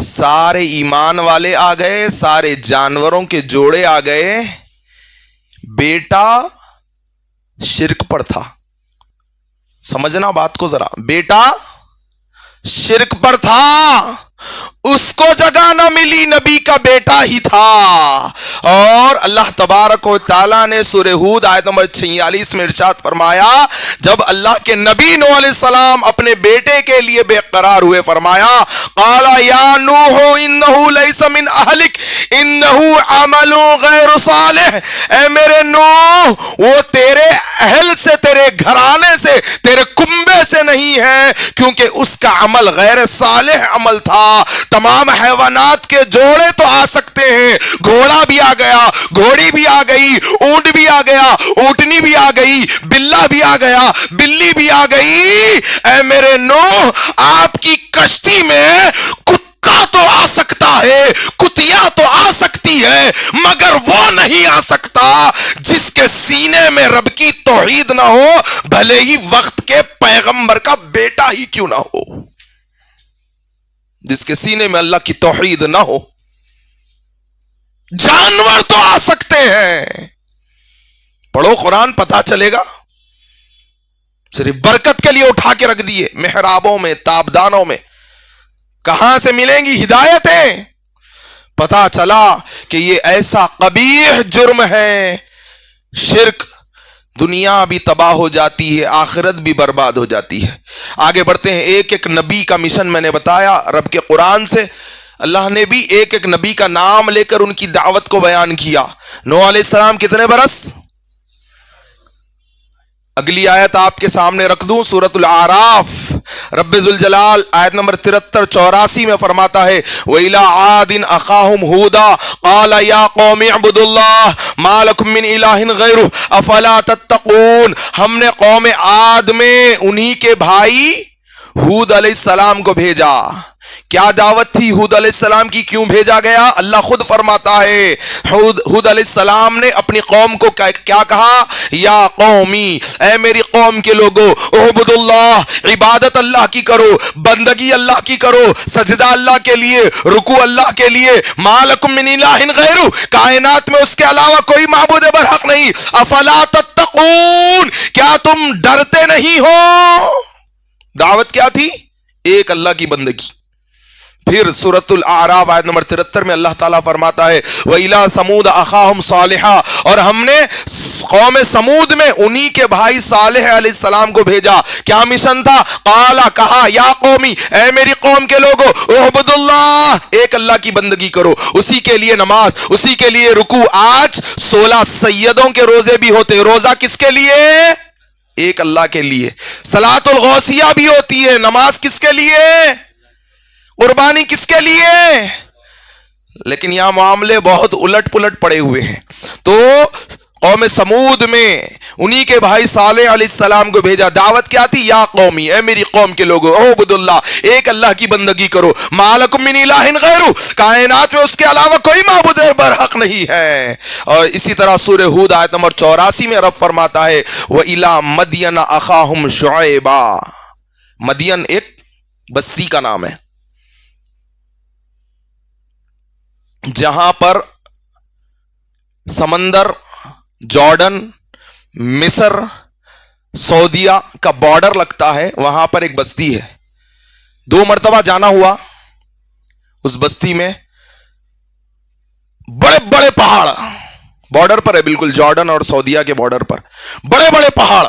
سارے ایمان والے آ گئے، سارے جانوروں کے جوڑے آ گئے. بیٹا شرک پر تھا. سمجھنا بات کو ذرا. بیٹا شرک پر تھا، اس کو جگہ نہ ملی، نبی کا بیٹا ہی تھا. اور اللہ تبارک و تعالیٰ نے سورہ ہود آیت نمبر 46 میں ارشاد فرمایا، جب اللہ کے نبی نوح علیہ السلام اپنے بیٹے کے لیے بے قرار ہوئے، فرمایا قال یا نوح انہ لیس من اہلک انہ عمل غیر صالح. اے میرے نوح، وہ تیرے اہل سے، تیرے گھرانے سے، تیرے کنبے سے نہیں ہے، کیونکہ اس کا عمل غیر صالح عمل تھا. تمام حیوانات کے جوڑے تو آ سکتے ہیں، گھوڑا بھی آ گیا، گھوڑی بھی آ گئی، اونٹ بھی آ گیا، اونٹنی بھی آ گئی، بلہ بھی آ گیا، بلی بھی آ گئی. اے میرے نوح، آپ کی کشتی میں کتا تو آ سکتا ہے، کتیا تو آ سکتی ہے، مگر وہ نہیں آ سکتا جس کے سینے میں رب کی توحید نہ ہو، بھلے ہی وقت کے پیغمبر کا بیٹا ہی کیوں نہ ہو. جس کے سینے میں اللہ کی توحید نہ ہو. جانور تو آ سکتے ہیں. پڑھو قرآن، پتہ چلے گا. صرف برکت کے لیے اٹھا کے رکھ دیے محرابوں میں، تابدانوں میں. کہاں سے ملیں گی ہدایتیں؟ پتہ چلا کہ یہ ایسا قبیح جرم ہے. شرک. دنیا بھی تباہ ہو جاتی ہے، آخرت بھی برباد ہو جاتی ہے. آگے بڑھتے ہیں. ایک ایک نبی کا مشن میں نے بتایا رب کے قرآن سے. اللہ نے بھی ایک ایک نبی کا نام لے کر ان کی دعوت کو بیان کیا. نوح علیہ السلام کتنے برس؟ اگلی آیت آپ کے سامنے رکھ دوں، سورۃ الاعراف. رب ذوالجلال آیت نمبر 83-84 میں فرماتا ہے وَإِلَىٰ عَادٍ أَخَاهُمْ هُودًا قَالَ يَا قَوْمِ اعْبُدُوا اللَّهَ مَا لَكُم مِّنْ إِلَٰهٍ غَيْرُهُ أَفَلَا تَتَّقُونَ. ہم نے قوم عاد میں انہی کے بھائی ہود علیہ السلام کو بھیجا. کیا دعوت تھی ہود علیہ السلام کی؟ کیوں بھیجا گیا؟ اللہ خود فرماتا ہے ہود علیہ السلام نے اپنی قوم کو کیا کہا؟ یا قومی، اے میری قوم کے لوگوں، اعبد اللہ، عبادت اللہ کی کرو، بندگی اللہ کی کرو، سجدہ اللہ کے لیے، رکوع اللہ کے لیے. ما لکم من الہ غیرہ، کائنات میں اس کے علاوہ کوئی معبود برحق نہیں. افلا تتقون، کیا تم ڈرتے نہیں ہو؟ دعوت کیا تھی؟ ایک اللہ کی بندگی. پھر سورۃ الاعراف آیت نمبر 73 میں اللہ تعالیٰ فرماتا ہے وَإِلَىٰ ثَمُودَ أَخَاهُمْ صَالِحًا، اور ہم نے قوم سمود میں انہی کے بھائی صالح علیہ السلام کو بھیجا. کیا مشن تھا؟ قَالَ، کہا، یا قومی، اے میری قوم کے لوگوں، اعبدوا اللہ، ایک اللہ کی بندگی کرو، اسی کے لیے نماز، اسی کے لیے رکوع. آج 16 سیدوں کے روزے بھی ہوتے. روزہ کس کے لیے؟ ایک اللہ کے لیے. صلاۃ الغوثیہ بھی ہوتی ہے. نماز کس کے لیے؟ قربانی کس کے لیے؟ لیکن یہاں معاملے بہت الٹ پلٹ پڑے ہوئے ہیں. تو قوم سمود میں انہی کے بھائی صالح علیہ السلام کو بھیجا. دعوت کیا تھی؟ یا قومی، اے میری قوم کے لوگوں، اعبدوا اللہ، ایک اللہ کی بندگی کرو، ما لکم من الہ غیرہ، کائنات میں اس کے علاوہ کوئی معبود برحق نہیں ہے. اور اسی طرح سورہ ہود آیت نمبر 84 میں رب فرماتا ہے وَإِلَىٰ مَدْيَنَ أَخَاهُمْ شُعَيْبًا. مدین ایک بستی کا نام ہے جہاں پر سمندر، جارڈن، مصر، سعودیہ کا بارڈر لگتا ہے. وہاں پر ایک بستی ہے. 2 مرتبہ جانا ہوا. اس بستی میں بڑے بڑے پہاڑ، بارڈر پر ہے بالکل، جارڈن اور سعودیہ کے بارڈر پر بڑے بڑے پہاڑ،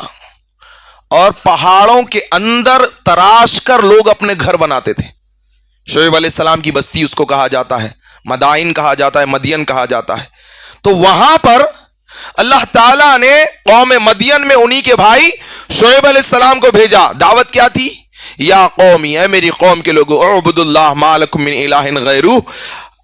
اور پہاڑوں کے اندر تراش کر لوگ اپنے گھر بناتے تھے. شعیب علیہ السلام کی بستی اس کو کہا جاتا ہے، مدائن کہا جاتا ہے، مدین کہا جاتا ہے. تو وہاں پر اللہ تعالیٰ نے قوم مدین میں انہی کے بھائی شعیب علیہ السلام کو بھیجا. دعوت کیا تھی؟ یا قومی، اے میری قوم کے لوگوں، اعبدوا اللہ ما لکم من الہ غیرہ،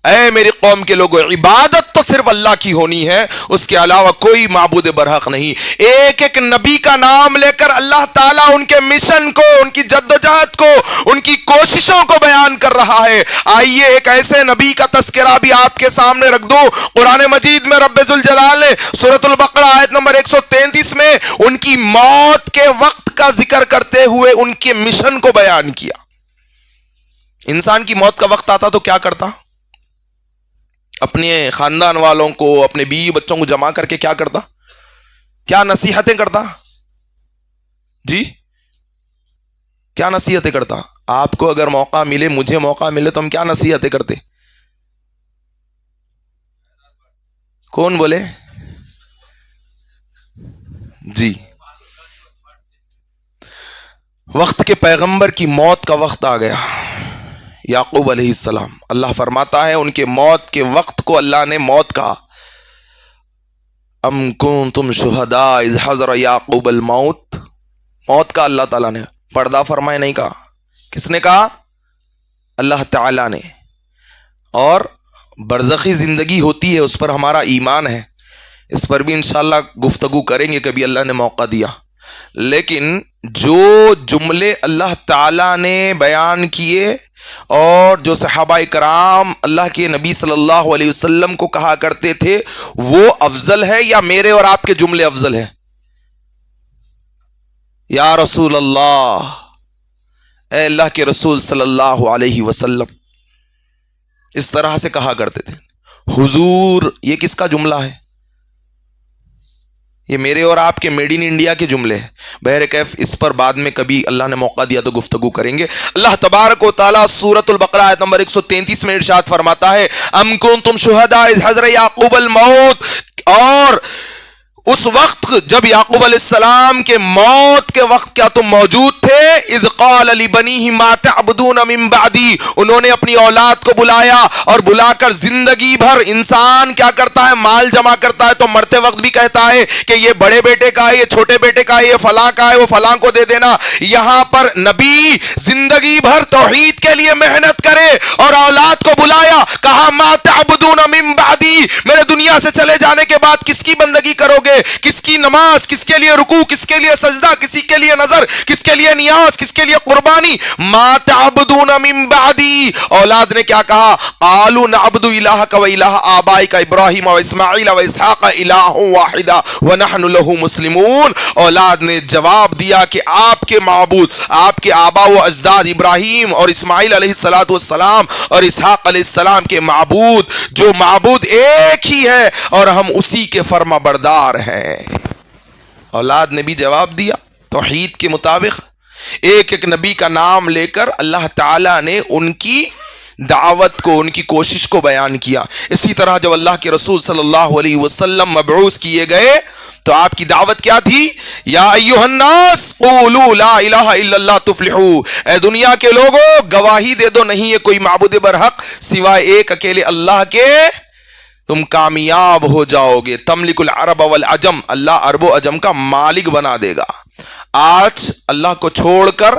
اے میری قوم کے لوگوں، عبادت تو صرف اللہ کی ہونی ہے، اس کے علاوہ کوئی معبود برحق نہیں. ایک ایک نبی کا نام لے کر اللہ تعالیٰ ان کے مشن کو، ان کی جدوجہد کو، ان کی کوششوں کو بیان کر رہا ہے. آئیے ایک ایسے نبی کا تذکرہ بھی آپ کے سامنے رکھ دوں. قرآن مجید میں رب ذوالجلال نے سورۃ البقرہ آیت نمبر 133 میں ان کی موت کے وقت کا ذکر کرتے ہوئے ان کے مشن کو بیان کیا. انسان کی موت کا وقت آتا تو کیا کرتا؟ اپنے خاندان والوں کو، اپنے بیوی بچوں کو جمع کر کے کیا کرتا؟ کیا نصیحتیں کرتا؟ جی کیا نصیحتیں کرتا؟ آپ کو اگر موقع ملے، مجھے موقع ملے تو ہم کیا نصیحتیں کرتے؟ کون بولے؟ جی وقت کے پیغمبر کی موت کا وقت آ گیا. یعقوب علیہ السلام، اللہ فرماتا ہے ان کے موت کے وقت کو اللہ نے موت کہا. ام کنتم شہداء اذ حضر یعقوب الموت. موت کا اللہ تعالیٰ نے پردہ فرمائے نہیں کہا. کس نے کہا؟ اللہ تعالیٰ نے. اور برزخی زندگی ہوتی ہے، اس پر ہمارا ایمان ہے، اس پر بھی انشاءاللہ گفتگو کریں گے کبھی اللہ نے موقع دیا. لیکن جو جملے اللہ تعالیٰ نے بیان کیے اور جو صحابہ کرام اللہ کے نبی صلی اللہ علیہ وسلم کو کہا کرتے تھے، وہ افضل ہے یا میرے اور آپ کے جملے افضل ہیں؟ یا رسول اللہ، اے اللہ کے رسول صلی اللہ علیہ وسلم، اس طرح سے کہا کرتے تھے. حضور، یہ کس کا جملہ ہے؟ یہ میرے اور آپ کے میڈ ان انڈیا کے جملے ہیں. بہرکیف اس پر بعد میں کبھی اللہ نے موقع دیا تو گفتگو کریں گے. اللہ تبارک و تعالیٰ سورۃ البقرہ آیت نمبر 133 میں ارشاد فرماتا ہے ام کنتم شہداء اذ حضر یعقوب الموت. اور اس وقت جب یعقوب علیہ السلام کے موت کے وقت کیا تم موجود تھے؟ اذ قال لبنیہ ما تعبدون من بعدی. انہوں نے اپنی اولاد کو بلایا، اور بلا کر زندگی بھر انسان کیا کرتا ہے؟ مال جمع کرتا ہے تو مرتے وقت بھی کہتا ہے کہ یہ بڑے بیٹے کا ہے، یہ چھوٹے بیٹے کا ہے، یہ فلاں کا ہے، وہ فلاں کو دے دینا. یہاں پر نبی زندگی بھر توحید کے لیے محنت کرے اور اولاد کو بلایا، کہا ما تعبدون من بعدی، میرے دنیا سے چلے جانے کے بعد کس کی بندگی کرو گے؟ کس کی نماز، کس کے لیے رکوع، کس کے لیے سجدہ، کسی کے لیے نظر، کس کے لیے نیاز، کس کے لیے قربانی؟ ما تعبدون من بعدی. اولاد نے کیا کہا؟ قالوا نعبد الہک و الہ آبائک ابراہیم و اسماعیل و اسحاق الہ واحدا ونحن له مسلمون. اولاد نے جواب دیا کہ آپ کے معبود، آپ کے آبا و اجداد ابراہیم اور اسماعیل علیہ الصلوۃ والسلام اور اسحاق علیہ السلام کے معبود، جو معبود ایک ہی ہے اور ہم اسی کے فرما بردار ہیں. اولاد نے بھی جواب دیا توحید کے مطابق. ایک ایک نبی کا نام لے کر اللہ تعالیٰ نے ان کی دعوت کو، ان کی کوشش کو بیان کیا. اسی طرح جب اللہ کے رسول صلی اللہ علیہ وسلم مبعوث کیے گئے تو آپ کی دعوت کیا تھی؟ یا ایھا الناس قولوا لا الہ الا اللہ تفلحوا. اے دنیا کے لوگوں، گواہی دے دو نہیں ہے کوئی معبود برحق سوائے ایک اکیلے اللہ کے، تم کامیاب ہو جاؤ گے. تملک العرب والعجم، اللہ عرب و عجم کا مالک بنا دے گا. آج اللہ کو چھوڑ کر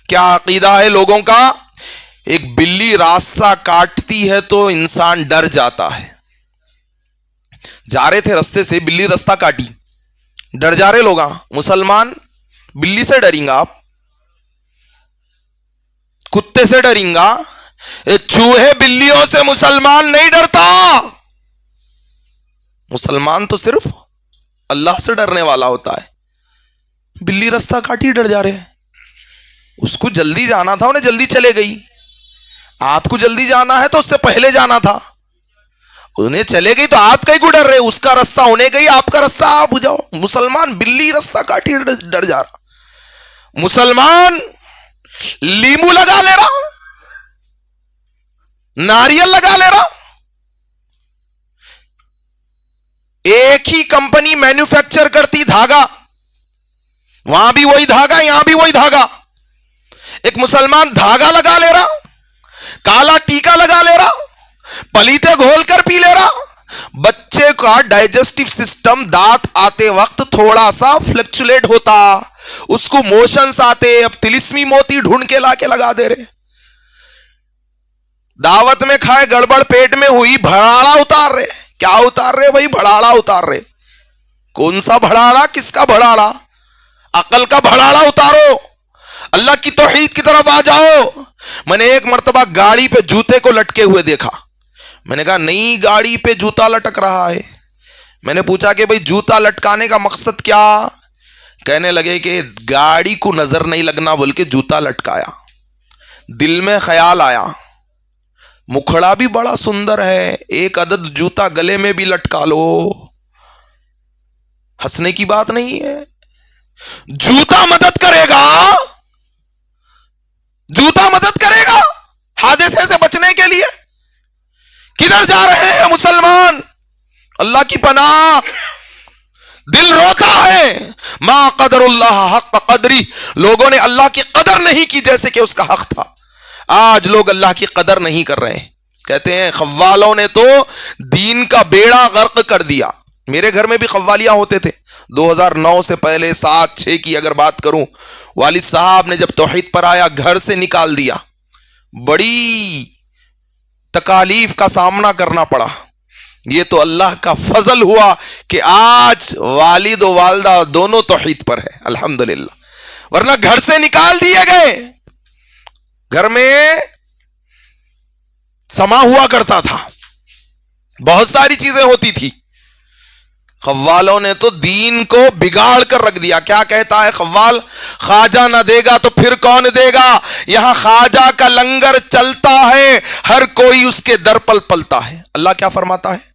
کیا عقیدہ ہے لوگوں کا؟ ایک بلی راستہ کاٹتی ہے تو انسان ڈر جاتا ہے. جا رہے تھے رستے سے, بلی رستہ کاٹی, ڈر جا رہے لوگ. مسلمان بلی سے ڈریں گا, آپ کتے سے ڈریں گا, چوہے بلیوں سے مسلمان نہیں ڈرتا. مسلمان تو صرف اللہ سے ڈرنے والا ہوتا ہے. بلی رستہ کاٹی, ڈر جا رہے. اس کو جلدی جانا تھا, انہیں جلدی چلے گئی. آپ کو جلدی جانا ہے تو اس سے پہلے جانا تھا, انہیں چلے گئی تو آپ کہیں کو ڈر رہے. اس کا رستہ انہیں گئی, آپ کا رستہ آپ ہو جاؤ. مسلمان بلی رستہ کاٹی ڈر جا رہا. مسلمان لیمو لگا لے رہا, ناریل لگا لے رہا. ایک ہی کمپنی مینوفیکچر کرتی دھاگا, وہاں بھی وہی دھاگا, یہاں بھی وہی دھاگا. ایک مسلمان دھاگا لگا لے رہا, کالا ٹیکا لگا لے رہا, پلیتے گھول کر پی لے رہا. بچے کا ڈائجسٹو سسٹم دانت آتے وقت تھوڑا سا فلکچولیٹ ہوتا, اس کو موشنز آتے, اب تلسمی موتی ڈھونڈ کے لا کے لگا دے رہے. دعوت میں کھائے, گڑبڑ پیٹ میں ہوئی, بھڑاڑا اتار رہے. کیا اتار رہے بھائی؟ بھڑاڑا اتار رہے. کون سا بھڑاڑا؟ کس کا بھڑاڑا؟ عقل کا بھڑاڑا اتارو, اللہ کی توحید کی طرف آ جاؤ. میں نے ایک مرتبہ گاڑی پہ جوتے کو لٹکے ہوئے دیکھا. میں نے کہا نئی گاڑی پہ جوتا لٹک رہا ہے. میں نے پوچھا کہ بھئی جوتا لٹکانے کا مقصد کیا؟ کہنے لگے کہ گاڑی کو نظر نہیں لگنا بول کے جوتا لٹکایا. دل میں خیال آیا مکھڑا بھی بڑا سندر ہے, ایک عدد جوتا گلے میں بھی لٹکا لو. ہنسنے کی بات نہیں ہے. جوتا مدد کرے گا, جوتا مدد کرے گا حادثے سے بچنے کے لیے. کدھر جا رہے ہیں مسلمان؟ اللہ کی پناہ. دل روتا ہے, ما قدر اللہ حق قدری. لوگوں نے اللہ کی قدر نہیں کی جیسے کہ اس کا حق تھا. آج لوگ اللہ کی قدر نہیں کر رہے. کہتے ہیں خوالوں نے تو دین کا بیڑا غرق کر دیا. میرے گھر میں بھی قوالیاں ہوتے تھے 2009 سے پہلے 7-6 کی اگر بات کروں. والد صاحب نے جب توحید پر آیا گھر سے نکال دیا. بڑی تکالیف کا سامنا کرنا پڑا. یہ تو اللہ کا فضل ہوا کہ آج والد و والدہ دونوں توحید پر ہے الحمدللہ, ورنہ گھر سے نکال دیے گئے. گھر میں سما ہوا کرتا تھا, بہت ساری چیزیں ہوتی تھی. خوالوں نے تو دین کو بگاڑ کر رکھ دیا. کیا کہتا ہے خوال؟ خواجہ نہ دے گا تو پھر کون دے گا. یہاں خواجہ کا لنگر چلتا ہے, ہر کوئی اس کے در پل پلتا ہے. اللہ کیا فرماتا ہے؟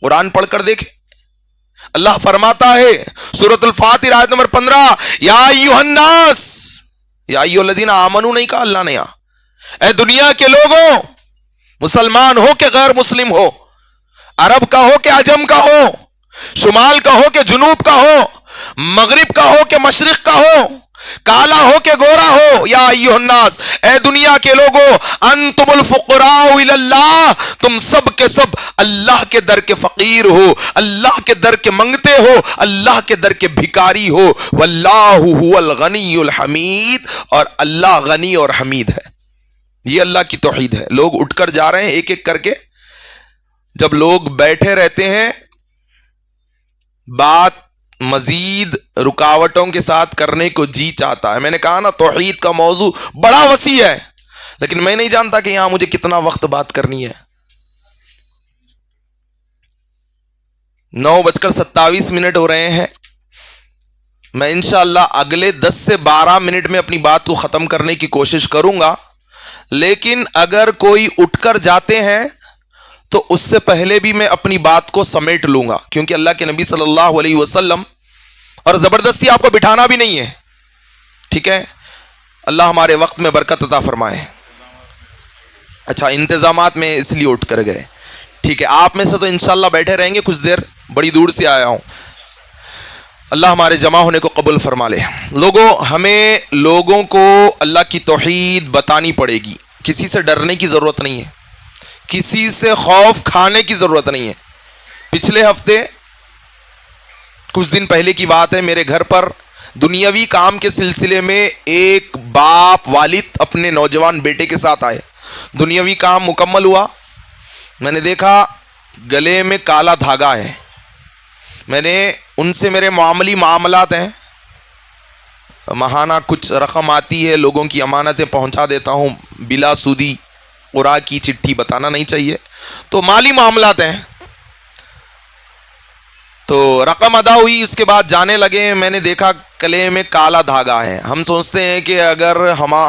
قرآن پڑھ کر دیکھیں. اللہ فرماتا ہے سورۃ الفاتر آیت نمبر 15, یا ایھا الناس, یا ایھا الذین آمنوا نہیں کہا اللہ نے یہاں. اے دنیا کے لوگوں, مسلمان ہو کہ غیر مسلم ہو, عرب کا ہو کہ عجم کا ہو, شمال کا ہو کہ جنوب کا ہو, مغرب کا ہو کہ مشرق کا ہو, کالا ہو کہ گورا ہو, یا ایھا الناس, اے دنیا کے لوگوں, انتم الفقراء الی اللہ, تم سب کے سب اللہ کے در کے فقیر ہو, اللہ کے در کے منگتے ہو, اللہ کے در کے بھکاری ہو. واللہ هو الغنی الحمید, اور اللہ غنی اور حمید ہے. یہ اللہ کی توحید ہے. لوگ اٹھ کر جا رہے ہیں ایک ایک کر کے. جب لوگ بیٹھے رہتے ہیں بات مزید رکاوٹوں کے ساتھ کرنے کو جی چاہتا ہے. میں نے کہا نا توحید کا موضوع بڑا وسیع ہے, لیکن میں نہیں جانتا کہ یہاں مجھے کتنا وقت بات کرنی ہے. 9:27 ہو رہے ہیں. میں انشاءاللہ اگلے 10 سے 12 منٹ میں اپنی بات کو ختم کرنے کی کوشش کروں گا, لیکن اگر کوئی اٹھ کر جاتے ہیں تو اس سے پہلے بھی میں اپنی بات کو سمیٹ لوں گا, کیونکہ اللہ کے نبی صلی اللہ علیہ وسلم, اور زبردستی آپ کو بٹھانا بھی نہیں ہے, ٹھیک ہے. اللہ ہمارے وقت میں برکت عطا فرمائے. اچھا انتظامات میں اس لیے اٹھ کر گئے, ٹھیک ہے. آپ میں سے تو انشاءاللہ بیٹھے رہیں گے کچھ دیر, بڑی دور سے آیا ہوں. اللہ ہمارے جمع ہونے کو قبول فرما لے. لوگوں, ہمیں لوگوں کو اللہ کی توحید بتانی پڑے گی. کسی سے ڈرنے کی ضرورت نہیں ہے, کسی سے خوف کھانے کی ضرورت نہیں ہے. پچھلے ہفتے کچھ دن پہلے کی بات ہے, میرے گھر پر دنیاوی کام کے سلسلے میں ایک باپ والد اپنے نوجوان بیٹے کے ساتھ آئے. دنیاوی کام مکمل ہوا, میں نے دیکھا گلے میں کالا دھاگا ہے. میں نے ان سے میرے معاملات ہیں, ماہانہ کچھ رقم آتی ہے, لوگوں کی امانتیں پہنچا دیتا ہوں بلا سودی, قرآن کی چٹھی بتانا نہیں چاہیے, تو مالی معاملات ہیں. تو رقم ادا ہوئی, اس کے بعد جانے لگے, میں نے دیکھا گلے میں کالا دھاگا ہے. ہم سوچتے ہیں کہ اگر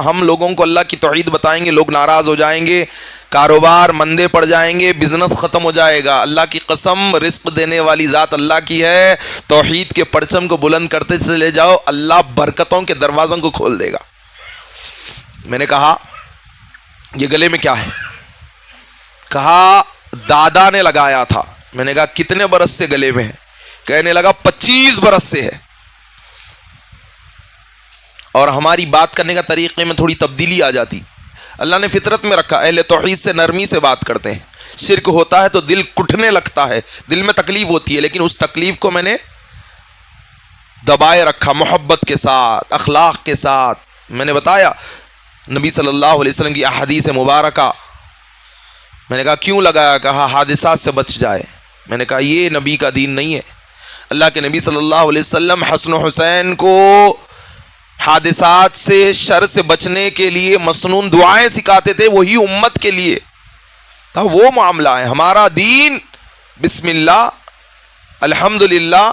ہم لوگوں کو اللہ کی توحید بتائیں گے لوگ ناراض ہو جائیں گے, کاروبار مندے پڑ جائیں گے, بزنس ختم ہو جائے گا. اللہ کی قسم, رزق دینے والی ذات اللہ کی ہے. توحید کے پرچم کو بلند کرتے چلے جاؤ, اللہ برکتوں کے دروازوں کو کھول دے گا. میں نے کہا یہ گلے میں کیا ہے؟ کہا دادا نے لگایا تھا. میں نے کہا کتنے برس سے گلے میں ہے؟ کہنے لگا 25 برس سے ہے. اور ہماری بات کرنے کا طریقے میں تھوڑی تبدیلی آ جاتی. اللہ نے فطرت میں رکھا, اہل توحید سے نرمی سے بات کرتے ہیں. شرک ہوتا ہے تو دل کٹنے لگتا ہے, دل میں تکلیف ہوتی ہے, لیکن اس تکلیف کو میں نے دبائے رکھا محبت کے ساتھ, اخلاق کے ساتھ. میں نے بتایا نبی صلی اللہ علیہ وسلم کی احادیث مبارکہ. میں نے کہا کیوں لگایا؟ کہا حادثات سے بچ جائے. میں نے کہا یہ نبی کا دین نہیں ہے. اللہ کے نبی صلی اللہ علیہ وسلم حسن و حسین کو حادثات سے, شر سے بچنے کے لیے مسنون دعائیں سکھاتے تھے, وہی امت کے لیے تھا. وہ معاملہ ہے. ہمارا دین بسم اللہ, الحمدللہ,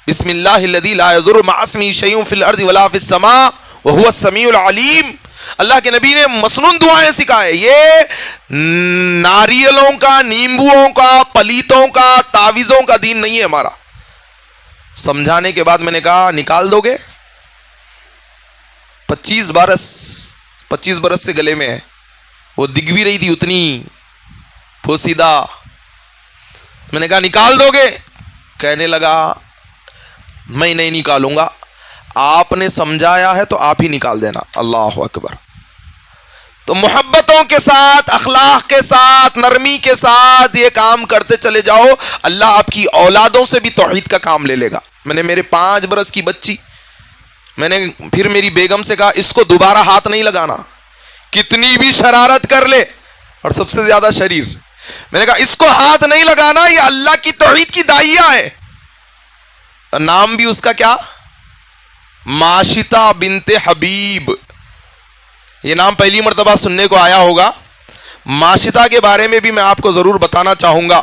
بسم اللہ الذی لا یضر مع اسمہ شیء فی الارض ولا فی السماء وہو السمیع العلیم. اللہ کے نبی نے مسنون دعائیں سکھائے. یہ ناریلوں کا, نیمبوؤں کا, پلیتوں کا, تعویذوں کا دین نہیں ہے ہمارا. سمجھانے کے بعد میں نے کہا نکال دو گے؟ 25 برس سے گلے میں ہے. وہ دکھ بھی رہی تھی اتنی پوسیدہ. میں نے کہا نکال دو گے؟ کہنے لگا میں نہیں نکالوں گا, آپ نے سمجھایا ہے تو آپ ہی نکال دینا. اللہ اکبر. تو محبتوں کے ساتھ, اخلاق کے ساتھ, نرمی کے ساتھ یہ کام کرتے چلے جاؤ, اللہ آپ کی اولادوں سے بھی توحید کا کام لے لے گا. میں نے میرے 5 برس کی بچی, میں نے پھر میری بیگم سے کہا اس کو دوبارہ ہاتھ نہیں لگانا, کتنی بھی شرارت کر لے, اور سب سے زیادہ شریر. میں نے کہا اس کو ہاتھ نہیں لگانا, یہ اللہ کی توحید کی داعیہ ہے. نام بھی اس کا کیا؟ ماشطہ بنت حبیب. یہ نام پہلی مرتبہ سننے کو آیا ہوگا. ماشطہ کے بارے میں بھی میں آپ کو ضرور بتانا چاہوں گا.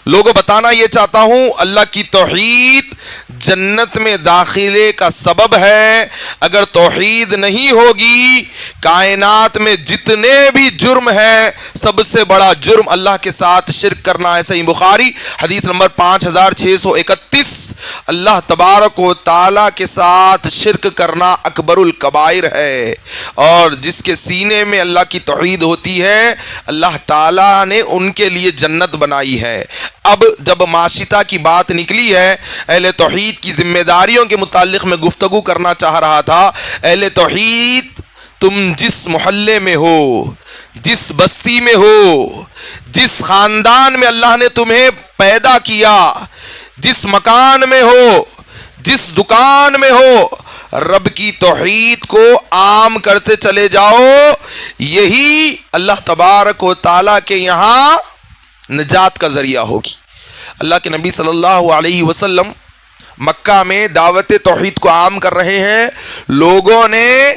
لوگوں بتانا یہ چاہتا ہوں, اللہ کی توحید جنت میں داخلے کا سبب ہے. اگر توحید نہیں ہوگی, کائنات میں جتنے بھی جرم ہیں سب سے بڑا جرم اللہ کے ساتھ شرک کرنا ہے. صحیح بخاری حدیث نمبر 5631. اللہ تبارک و تعالی کے ساتھ شرک کرنا اکبر الکبائر ہے, اور جس کے سینے میں اللہ کی توحید ہوتی ہے اللہ تعالی نے ان کے لیے جنت بنائی ہے. اب جب ماشطہ کی بات نکلی ہے, اہل توحید کی ذمہ داریوں کے متعلق میں گفتگو کرنا چاہ رہا تھا. اہل توحید, تم جس محلے میں ہو, جس بستی میں ہو, جس خاندان میں اللہ نے تمہیں پیدا کیا, جس مکان میں ہو, جس دکان میں ہو, رب کی توحید کو عام کرتے چلے جاؤ. یہی اللہ تبارک و تعالیٰ کے یہاں نجات کا ذریعہ ہوگی. اللہ کے نبی صلی اللہ علیہ وسلم مکہ میں دعوت توحید کو عام کر رہے ہیں. لوگوں نے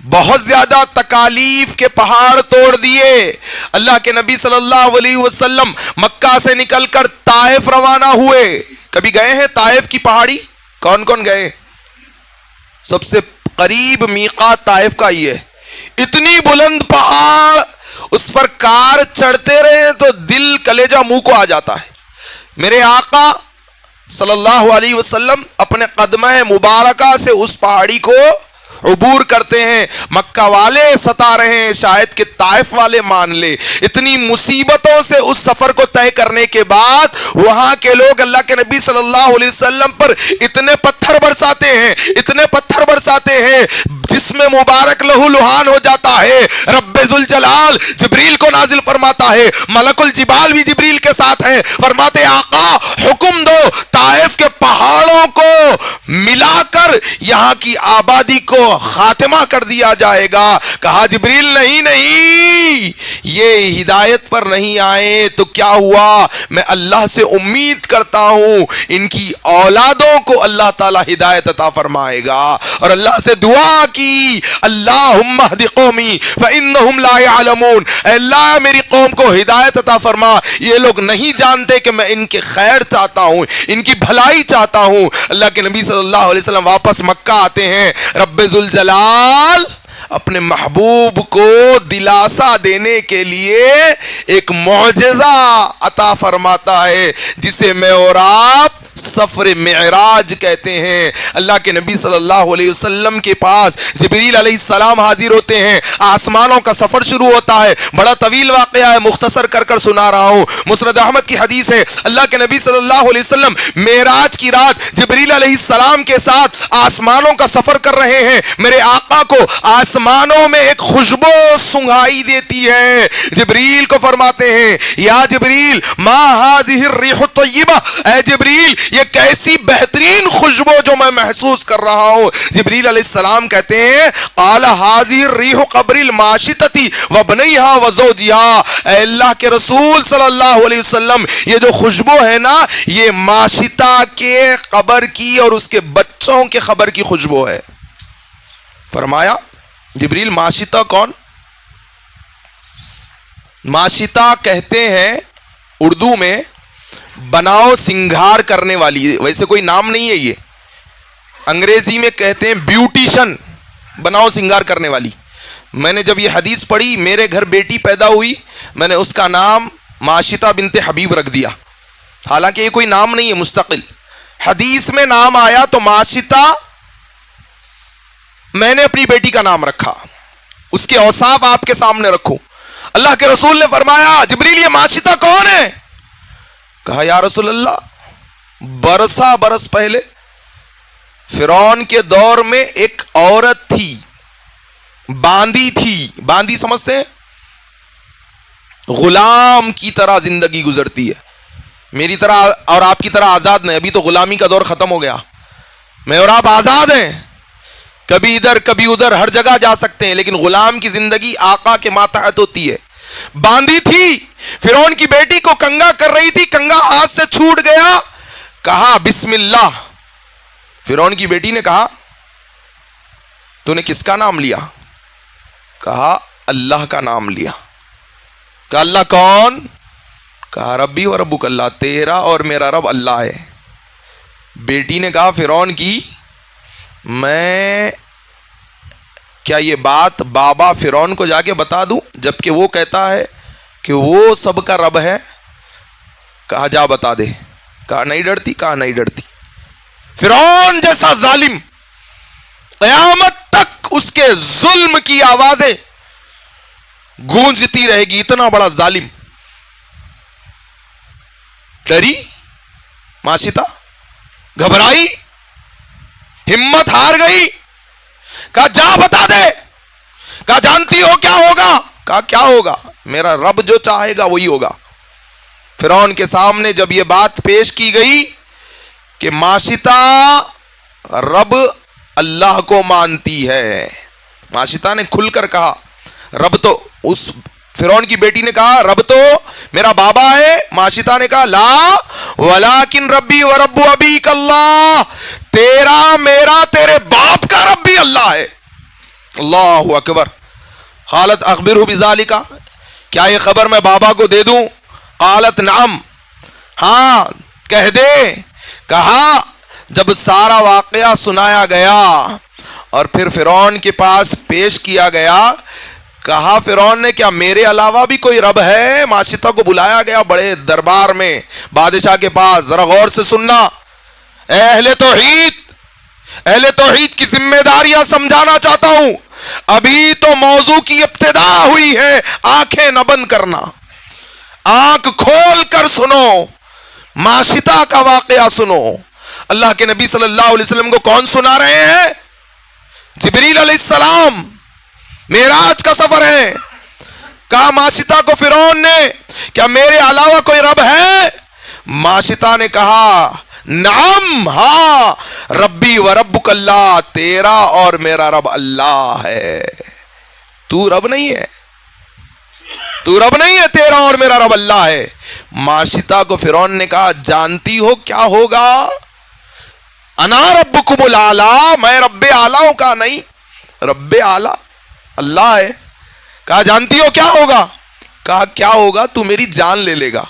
بہت زیادہ تکالیف کے پہاڑ توڑ دیے. اللہ کے نبی صلی اللہ علیہ وسلم مکہ سے نکل کر طائف روانہ ہوئے. کبھی گئے ہیں طائف کی پہاڑی؟ کون کون گئے؟ سب سے قریب میقات طائف کا ہی ہے. اتنی بلند پہاڑ, اس پر کار چڑھتے رہے تو دل کلیجہ منہ کو آ جاتا ہے. میرے آقا صلی اللہ علیہ وسلم اپنے قدمہ مبارکہ سے اس پہاڑی کو عبور کرتے ہیں. مکہ والے ستا رہے ہیں, شاید کہ طائف والے مان لے. اتنی مصیبتوں سے اس سفر کو طے کرنے کے بعد وہاں کے لوگ اللہ کے نبی صلی اللہ علیہ وسلم پر اتنے پتھر برساتے ہیں, اتنے پتھر برساتے ہیں, جسم مبارک لہو لہان ہو جاتا ہے. رب ذوالجلال جبریل کو نازل فرماتا ہے, ملک الجبال بھی جبریل کے ساتھ ہے. فرماتے آقا حکم دو, طائف کے پہاڑوں کو ملا کر یہاں کی آبادی کو خاتمہ کر دیا جائے گا. کہا جبریل نہیں, یہ ہدایت پر نہیں آئے تو کیا ہوا, میں اللہ سے امید کرتا ہوں ان کی اولادوں کو اللہ تعالی ہدایت عطا فرمائے گا. اور اللہ سے دعا کی, اللہم اہد قومی فانہم لا یعلمون, اے اللہ میری قوم کو ہدایت عطا فرما, یہ لوگ نہیں جانتے کہ میں ان کے خیر چاہتا ہوں, ان کی بھلائی چاہتا ہوں. اللہ کے نبی صلی اللہ علیہ وسلم واپس مکہ آتے ہیں. رب ذوالجلال اپنے محبوب کو دلاسا دینے کے لیے ایک معجزہ عطا فرماتا ہے جسے میں اور آپ سفر معراج کہتے ہیں. اللہ کے نبی صلی اللہ علیہ وسلم کے پاس جبریل علیہ السلام حاضر ہوتے ہیں, آسمانوں کا سفر شروع ہوتا ہے. بڑا طویل واقعہ ہے, مختصر کر سنا رہا ہوں. مسند احمد کی حدیث ہے, اللہ کے نبی صلی اللہ علیہ وسلم معراج کی رات جبریل علیہ السلام کے ساتھ آسمانوں کا سفر کر رہے ہیں. میرے آقا کو آسمانوں میں ایک خوشبو سنگھائی دیتی ہے. جبریل کو فرماتے ہیں, یا جبریل ما هذه الريح الطيبة, اے جبریل یہ کیسی بہترین خوشبو جو میں محسوس کر رہا ہوں. جبریل علیہ السلام کہتے ہیں, قال هذه الريح قبر الماشطة وبنيها وزوجها, اے اللہ کے رسول صلی اللہ علیہ وسلم یہ جو خوشبو ہے نا, یہ ماشطہ کے قبر کی اور اس کے بچوں کے قبر کی خوشبو ہے. فرمایا جبریل ماشطہ کون؟ ماشطہ کہتے ہیں اردو میں بناؤ سنگھار کرنے والی, ویسے کوئی نام نہیں ہے یہ, انگریزی میں کہتے ہیں بیوٹیشن, بناؤ سنگھار کرنے والی. میں نے جب یہ حدیث پڑھی, میرے گھر بیٹی پیدا ہوئی, میں نے اس کا نام ماشطہ بنت حبیب رکھ دیا, حالانکہ یہ کوئی نام نہیں ہے مستقل. حدیث میں نام آیا تو ماشطہ میں نے اپنی بیٹی کا نام رکھا, اس کے اوصاف آپ کے سامنے رکھوں. اللہ کے رسول نے فرمایا, جبریل یہ ماشطہ کون ہے؟ کہا یا رسول اللہ برس پہلے فرعون کے دور میں ایک عورت تھی, باندی تھی. باندی سمجھتے ہیں؟ غلام کی طرح زندگی گزرتی ہے, میری طرح اور آپ کی طرح آزاد نہیں. ابھی تو غلامی کا دور ختم ہو گیا, میں اور آپ آزاد ہیں, کبھی ادھر کبھی ادھر ہر جگہ جا سکتے ہیں, لیکن غلام کی زندگی آقا کے ماتحت ہوتی ہے. باندھی تھی, فرعون کی بیٹی کو کنگا کر رہی تھی, کنگا ہاتھ سے چھوٹ گیا, کہا بسم اللہ. فرعون کی بیٹی نے کہا تو نے کس کا نام لیا؟ کہا اللہ کا نام لیا. کہا اللہ کون؟ کہا ربی و ربک اللہ, تیرا اور میرا رب اللہ ہے. بیٹی نے کہا فرعون کی, میں کیا یہ بات بابا فرعون کو جا کے بتا دوں جبکہ وہ کہتا ہے کہ وہ سب کا رب ہے؟ کہا جا بتا دے. کہا نہیں ڈرتی؟ کہا نہیں ڈرتی. فرعون جیسا ظالم قیامت تک اس کے ظلم کی آوازیں گونجتی رہے گی, اتنا بڑا ظالم. ڈری ماشطہ, گھبرائی, ہمت ہار گئی. کہا جا بتا دے. کہا جانتی ہو کیا ہوگا؟ کہا کیا ہوگا؟ میرا رب جو چاہے گا وہی ہوگا. فرعون کے سامنے جب یہ بات پیش کی گئی کہ ماشطہ رب اللہ کو مانتی ہے, ماشطہ نے کھل کر کہا رب تو, اس فرعون کی بیٹی نے کہا رب تو میرا بابا ہے. ماشطہ نے کہا لا ولیکن ربی و رب ابیک اللہ, تیرا میرا تیرے باپ کا رب بھی اللہ ہے. اللہ اکبر. قالت اخبرہ بذالک, کیا یہ خبر میں بابا کو دے دوں؟ قالت نعم, ہاں کہہ دے. کہا جب سارا واقعہ سنایا گیا اور پھر فرعون کے پاس پیش کیا گیا, کہا فرعون نے کیا میرے علاوہ بھی کوئی رب ہے؟ ماشطہ کو بلایا گیا بڑے دربار میں بادشاہ کے پاس. ذرا غور سے سننا, اے اہل توحید کی ذمہ داریاں سمجھانا چاہتا ہوں. ابھی تو موضوع کی ابتدا ہوئی ہے, آنکھیں نہ بند کرنا, آنکھ کھول کر سنو, ماشطہ کا واقعہ سنو. اللہ کے نبی صلی اللہ علیہ وسلم کو کون سنا رہے ہیں؟ جبریل علیہ السلام. معراج کا سفر ہے. کہا ماشطہ کو فرعون نے کیا میرے علاوہ کوئی رب ہے؟ ماشطہ نے کہا نعم ہاں ربی و ربک اللہ، تیرا اور میرا رب اللہ ہے، تو رب نہیں ہے، تو رب نہیں ہے، تیرا اور میرا رب اللہ ہے۔ ماشطہ کو فرعون نے کہا جانتی ہو کیا ہوگا؟ انا ربکم الاعلی، میں رب اعلیٰ ہوں۔ کہا نہیں، رب اعلیٰ اللہ ہے۔ کہا جانتی ہو کیا ہوگا؟ کہا کیا ہوگا؟ تو میری جان لے لے گا۔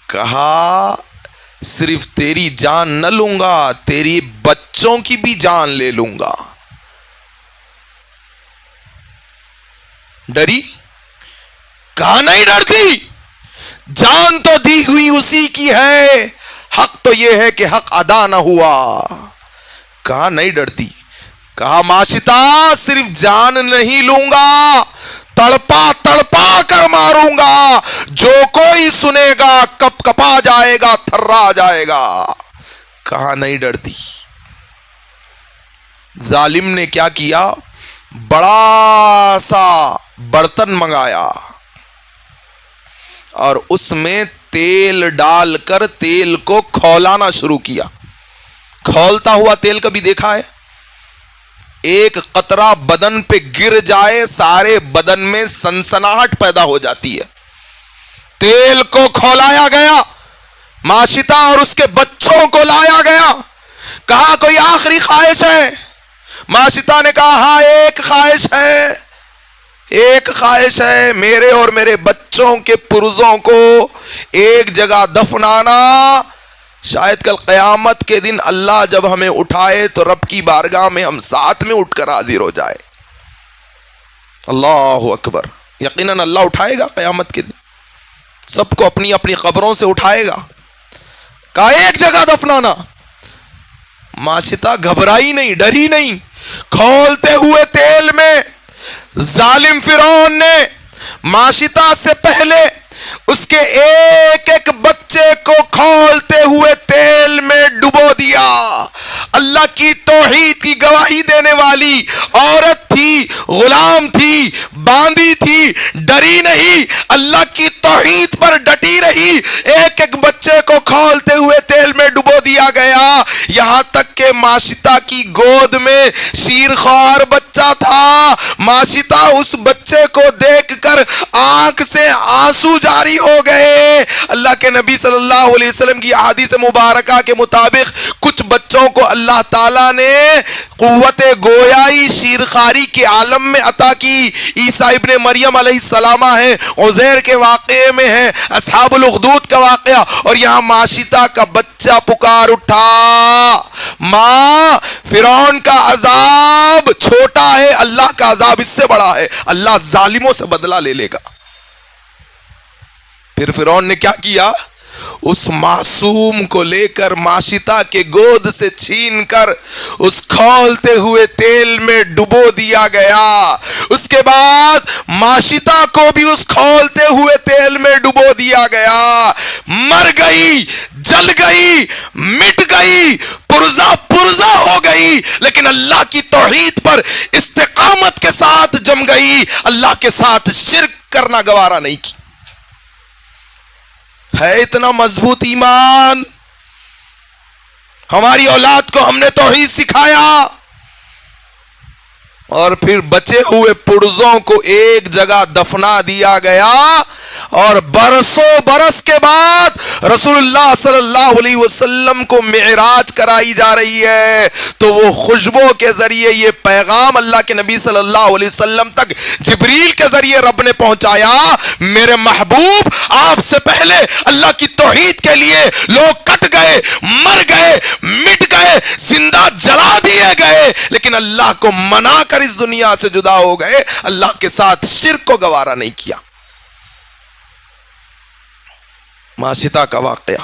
کہا صرف تیری جان نہ لوں گا، تیری بچوں کی بھی جان لے لوں گا۔ ڈری؟ کہا نہیں ڈرتی، جان تو دی ہوئی اسی کی ہے، حق تو یہ ہے کہ حق ادا نہ ہوا۔ کہا نہیں ڈرتی۔ کہا ماشطہ صرف جان نہیں لوں گا، تڑپا تڑپا کر ماروں گا، جو کوئی سنے گا کپ کپا جائے گا، تھرا جائے گا۔ کہا نہیں ڈرتی۔ ظالم نے کیا کیا؟ بڑا سا برتن منگایا اور اس میں تیل ڈال کر تیل کو کھولانا شروع کیا۔ کھولتا ہوا تیل کبھی دیکھا ہے؟ ایک قطرہ بدن پہ گر جائے سارے بدن میں سنسناہٹ پیدا ہو جاتی ہے۔ تیل کو کھولایا گیا، ماشطہ اور اس کے بچوں کو لایا گیا۔ کہا کوئی آخری خواہش ہے؟ ماشطہ نے کہا ہاں ایک خواہش ہے، ایک خواہش ہے، میرے اور میرے بچوں کے پرزوں کو ایک جگہ دفنانا، شاید کل قیامت کے دن اللہ جب ہمیں اٹھائے تو رب کی بارگاہ میں ہم ساتھ میں اٹھ کر حاضر ہو جائے۔ اللہ اکبر، یقیناً اللہ اٹھائے گا قیامت کے دن، سب کو اپنی اپنی قبروں سے اٹھائے گا۔ کہا ایک جگہ دفنانا۔ ماشطہ گھبرائی نہیں، ڈری نہیں، کھولتے ہوئے تیل میں ظالم فرعون نے ماشطہ سے پہلے اس کے ایک ایک بچے کو کھولتے ہوئے تیل میں ڈبو دیا۔ اللہ کی توحید کی گواہی دینے والی عورت تھی، غلام تھی، باندھی تھی، ڈری نہیں، اللہ کی توحید پر ڈٹی رہی۔ ایک ایک بچے کو کھولتے ہوئے تیل میں ڈبو دیا گیا، یہاں تک کہ ماشطہ کی گود میں شیرخوار بچہ تھا۔ ماشطہ اس بچے کو دیکھ کر آنکھ سے آنسو جاری ہو گئے۔ اللہ کے نبی صلی اللہ علیہ وسلم کی احادیث مبارکہ کے مطابق کچھ بچوں کو اللہ تعالیٰ نے قوت گویائی شیرخواری کے عالم میں عطا کی۔ عیسیٰ ابن مریم علیہ السلام ہے، عزیر کے واقعے میں ہے، اصحاب الاخدود کا واقعہ، اور یہاں ماشطہ کا بچہ پکار اٹھا ماں فرعون کا عذاب چھوٹا ہے، اللہ کا عذاب اس سے بڑا ہے، اللہ ظالموں سے بدلہ لے لے گا۔ پھر فرعون نے کیا کیا؟ اس معصوم کو لے کر ماشطہ کے گود سے چھین کر اس کھولتے ہوئے تیل میں ڈبو دیا گیا۔ اس کے بعد ماشطہ کو بھی اس کھولتے ہوئے تیل میں ڈبو دیا گیا۔ مر گئی، جل گئی، مٹ گئی، پرزا پرزا ہو گئی، لیکن اللہ کی توحید پر استقامت کے ساتھ جم گئی، اللہ کے ساتھ شرک کرنا گوارا نہیں کی۔ ہے اتنا مضبوط ایمان، ہماری اولاد کو ہم نے توحید سکھایا، اور پھر بچے ہوئے پرزوں کو ایک جگہ دفنا دیا گیا، اور برسوں برس کے بعد رسول اللہ صلی اللہ علیہ وسلم کو معراج کرائی جا رہی ہے، تو وہ خوشبو کے ذریعے یہ پیغام اللہ کے نبی صلی اللہ علیہ وسلم تک جبریل کے ذریعے رب نے پہنچایا، میرے محبوب آپ سے پہلے اللہ کی توحید کے لیے لوگ کٹ گئے، مر گئے، مٹ گئے، زندہ جلا دیے گئے، لیکن اللہ کو منا کر اس دنیا سے جدا ہو گئے، اللہ کے ساتھ شرک کو گوارا نہیں کیا۔ ماشطہ کا واقعہ،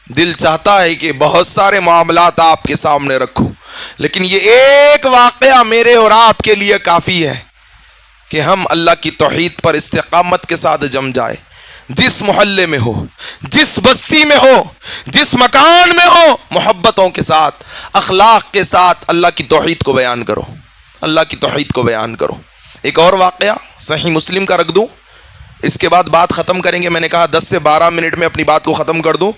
دل چاہتا ہے کہ بہت سارے معاملات آپ کے سامنے رکھوں، لیکن یہ ایک واقعہ میرے اور آپ کے لیے کافی ہے کہ ہم اللہ کی توحید پر استقامت کے ساتھ جم جائے۔ جس محلے میں ہو، جس بستی میں ہو، جس مکان میں ہو، محبتوں کے ساتھ، اخلاق کے ساتھ اللہ کی توحید کو بیان کرو، اللہ کی توحید کو بیان کرو۔ ایک اور واقعہ صحیح مسلم کا رکھ دوں، اس کے بعد بات ختم کریں گے. میں نے کہا 10 سے 12 منٹ میں اپنی بات کو ختم کر دوں.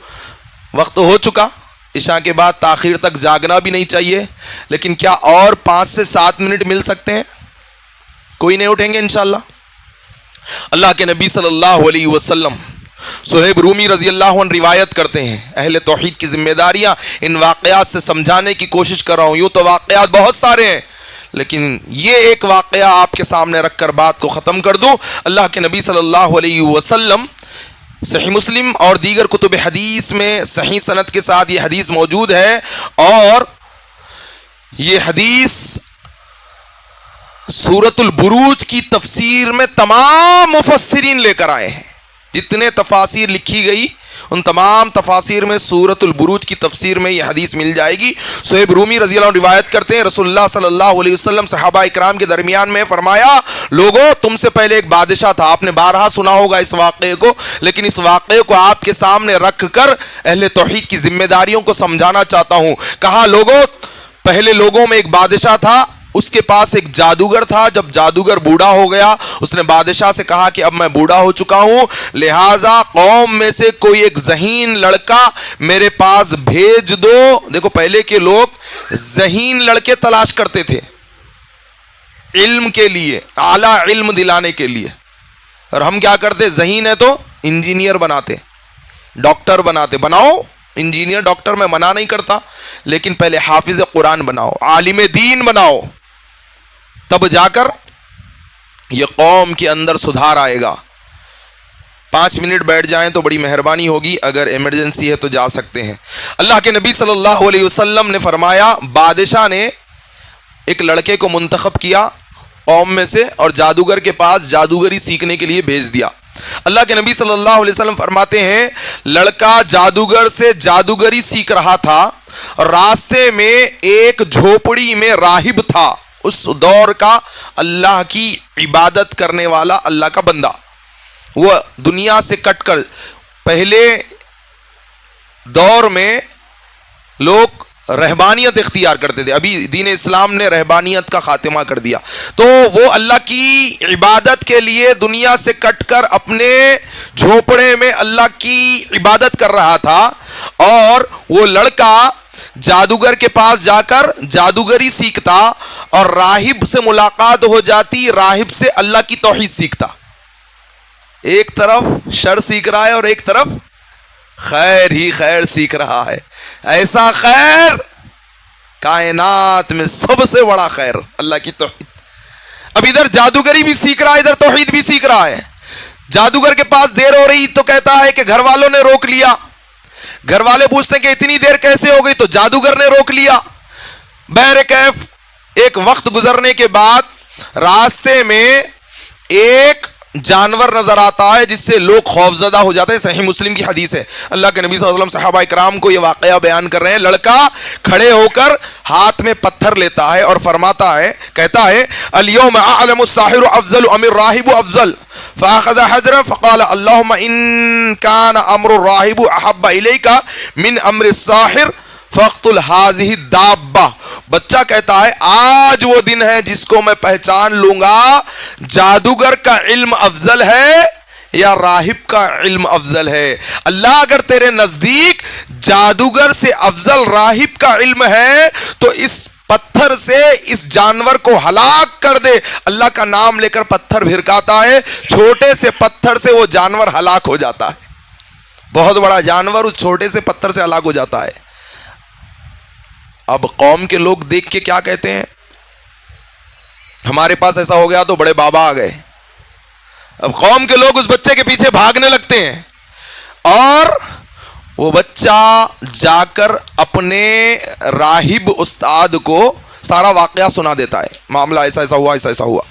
وقت ہو چکا. عشاء کے بعد تاخیر تک جاگنا بھی نہیں چاہیے, لیکن کیا اور 5 سے 7 منٹ مل سکتے ہیں؟ کوئی نہیں اٹھیں گے انشاءاللہ. اللہ کے نبی صلی اللہ علیہ وسلم صہیب رومی رضی اللہ عنہ روایت کرتے ہیں, اہل توحید کی ذمہ داریاں ان واقعات سے سمجھانے کی کوشش کر رہا ہوں. یوں تو واقعات بہت سارے ہیں, لیکن یہ ایک واقعہ آپ کے سامنے رکھ کر بات کو ختم کر دوں. اللہ کے نبی صلی اللہ علیہ وسلم, صحیح مسلم اور دیگر کتب حدیث میں صحیح سند کے ساتھ یہ حدیث موجود ہے, اور یہ حدیث سورۃ البروج کی تفسیر میں تمام مفسرین لے کر آئے ہیں. جتنے تفاسیر لکھی گئی ان تمام تفاسیر میں سورۃ البروج کی تفسیر میں یہ حدیث مل جائے گی. صہیب رومی رضی اللہ عنہ روایت کرتے ہیں, رسول اللہ صلی اللہ علیہ وسلم صحابہ اکرام کے درمیان میں فرمایا, لوگوں تم سے پہلے ایک بادشاہ تھا. آپ نے بارہا سنا ہوگا اس واقعے کو, لیکن اس واقعے کو آپ کے سامنے رکھ کر اہل توحید کی ذمہ داریوں کو سمجھانا چاہتا ہوں. کہا لوگوں پہلے لوگوں میں ایک بادشاہ تھا, اس کے پاس ایک جادوگر تھا. جب جادوگر بوڑھا ہو گیا, اس نے بادشاہ سے کہا کہ اب میں بوڑھا ہو چکا ہوں, لہٰذا قوم میں سے کوئی ایک ذہین لڑکا میرے پاس بھیج دو. دیکھو پہلے کے لوگ ذہین لڑکے تلاش کرتے تھے علم کے لیے, اعلیٰ علم دلانے کے لیے, اور ہم کیا کرتے, ذہین ہے تو انجینئر بناتے, ڈاکٹر بناتے. بناؤ انجینئر ڈاکٹر, میں منع نہیں کرتا, لیکن پہلے حافظ قرآن بناؤ, عالم دین بناؤ, تب جا کر یہ قوم کے اندر سدھار آئے گا. 5 منٹ بیٹھ جائیں تو بڑی مہربانی ہوگی, اگر ایمرجنسی ہے تو جا سکتے ہیں. اللہ کے نبی صلی اللہ علیہ وسلم نے فرمایا, بادشاہ نے ایک لڑکے کو منتخب کیا قوم میں سے, اور جادوگر کے پاس جادوگری سیکھنے کے لیے بھیج دیا. اللہ کے نبی صلی اللہ علیہ وسلم فرماتے ہیں, لڑکا جادوگر سے جادوگری سیکھ رہا تھا, اور راستے میں ایک جھوپڑی میں راہب تھا, اس دور کا اللہ کی عبادت کرنے والا اللہ کا بندہ. وہ دنیا سے کٹ کر, پہلے دور میں لوگ رہبانیت اختیار کرتے تھے, ابھی دین اسلام نے رہبانیت کا خاتمہ کر دیا, تو وہ اللہ کی عبادت کے لیے دنیا سے کٹ کر اپنے جھوپڑے میں اللہ کی عبادت کر رہا تھا. اور وہ لڑکا جادوگر کے پاس جا کر جادوگری سیکھتا, اور راہب سے ملاقات ہو جاتی, راہب سے اللہ کی توحید سیکھتا. ایک طرف شر سیکھ رہا ہے اور ایک طرف خیر ہی خیر سیکھ رہا ہے. ایسا خیر, کائنات میں سب سے بڑا خیر اللہ کی توحید. اب ادھر جادوگری بھی سیکھ رہا ہے, ادھر توحید بھی سیکھ رہا ہے. جادوگر کے پاس دیر ہو رہی تو کہتا ہے کہ گھر والوں نے روک لیا. گھر والے پوچھتے ہیں کہ اتنی دیر کیسے ہو گئی, تو جادوگر نے روک لیا. بہرکیف ایک وقت گزرنے کے بعد راستے میں ایک جانور نظر آتا ہے جس سے لوگ خوفزدہ ہو جاتے ہیں. صحیح مسلم کی حدیث ہے. اللہ کے نبی صلی اللہ علیہ وسلم صحابہ اکرام کو یہ واقعہ بیان کر رہے ہیں. لڑکا کھڑے ہو کر ہاتھ میں پتھر لیتا ہے اور فرماتا ہے, کہتا ہے, الیوم اعلم الساحر افضل ام الراہب افضل, فاخذ حجرا فقال اللهم ان كان امر الراہب احب الیک من امر الساحر فاقتل هذه الدابہ. بچہ کہتا ہے, آج وہ دن ہے جس کو میں پہچان لوں گا جادوگر کا علم افضل ہے یا راہب کا علم افضل ہے. اللہ اگر تیرے نزدیک جادوگر سے افضل راہب کا علم ہے تو اس پتھر سے اس جانور کو ہلاک کر دے. اللہ کا نام لے کر پتھر بھرکاتا ہے, چھوٹے سے پتھر سے وہ جانور ہلاک ہو جاتا ہے. بہت بڑا جانور اس چھوٹے سے پتھر سے ہلاک ہو جاتا ہے. اب قوم کے لوگ دیکھ کے کیا کہتے ہیں, ہمارے پاس ایسا ہو گیا تو بڑے بابا آ گئے. اب قوم کے لوگ اس بچے کے پیچھے بھاگنے لگتے ہیں, اور وہ بچہ جا کر اپنے راہب استاد کو سارا واقعہ سنا دیتا ہے. معاملہ ایسا ایسا ہوا, ایسا ایسا ہوا.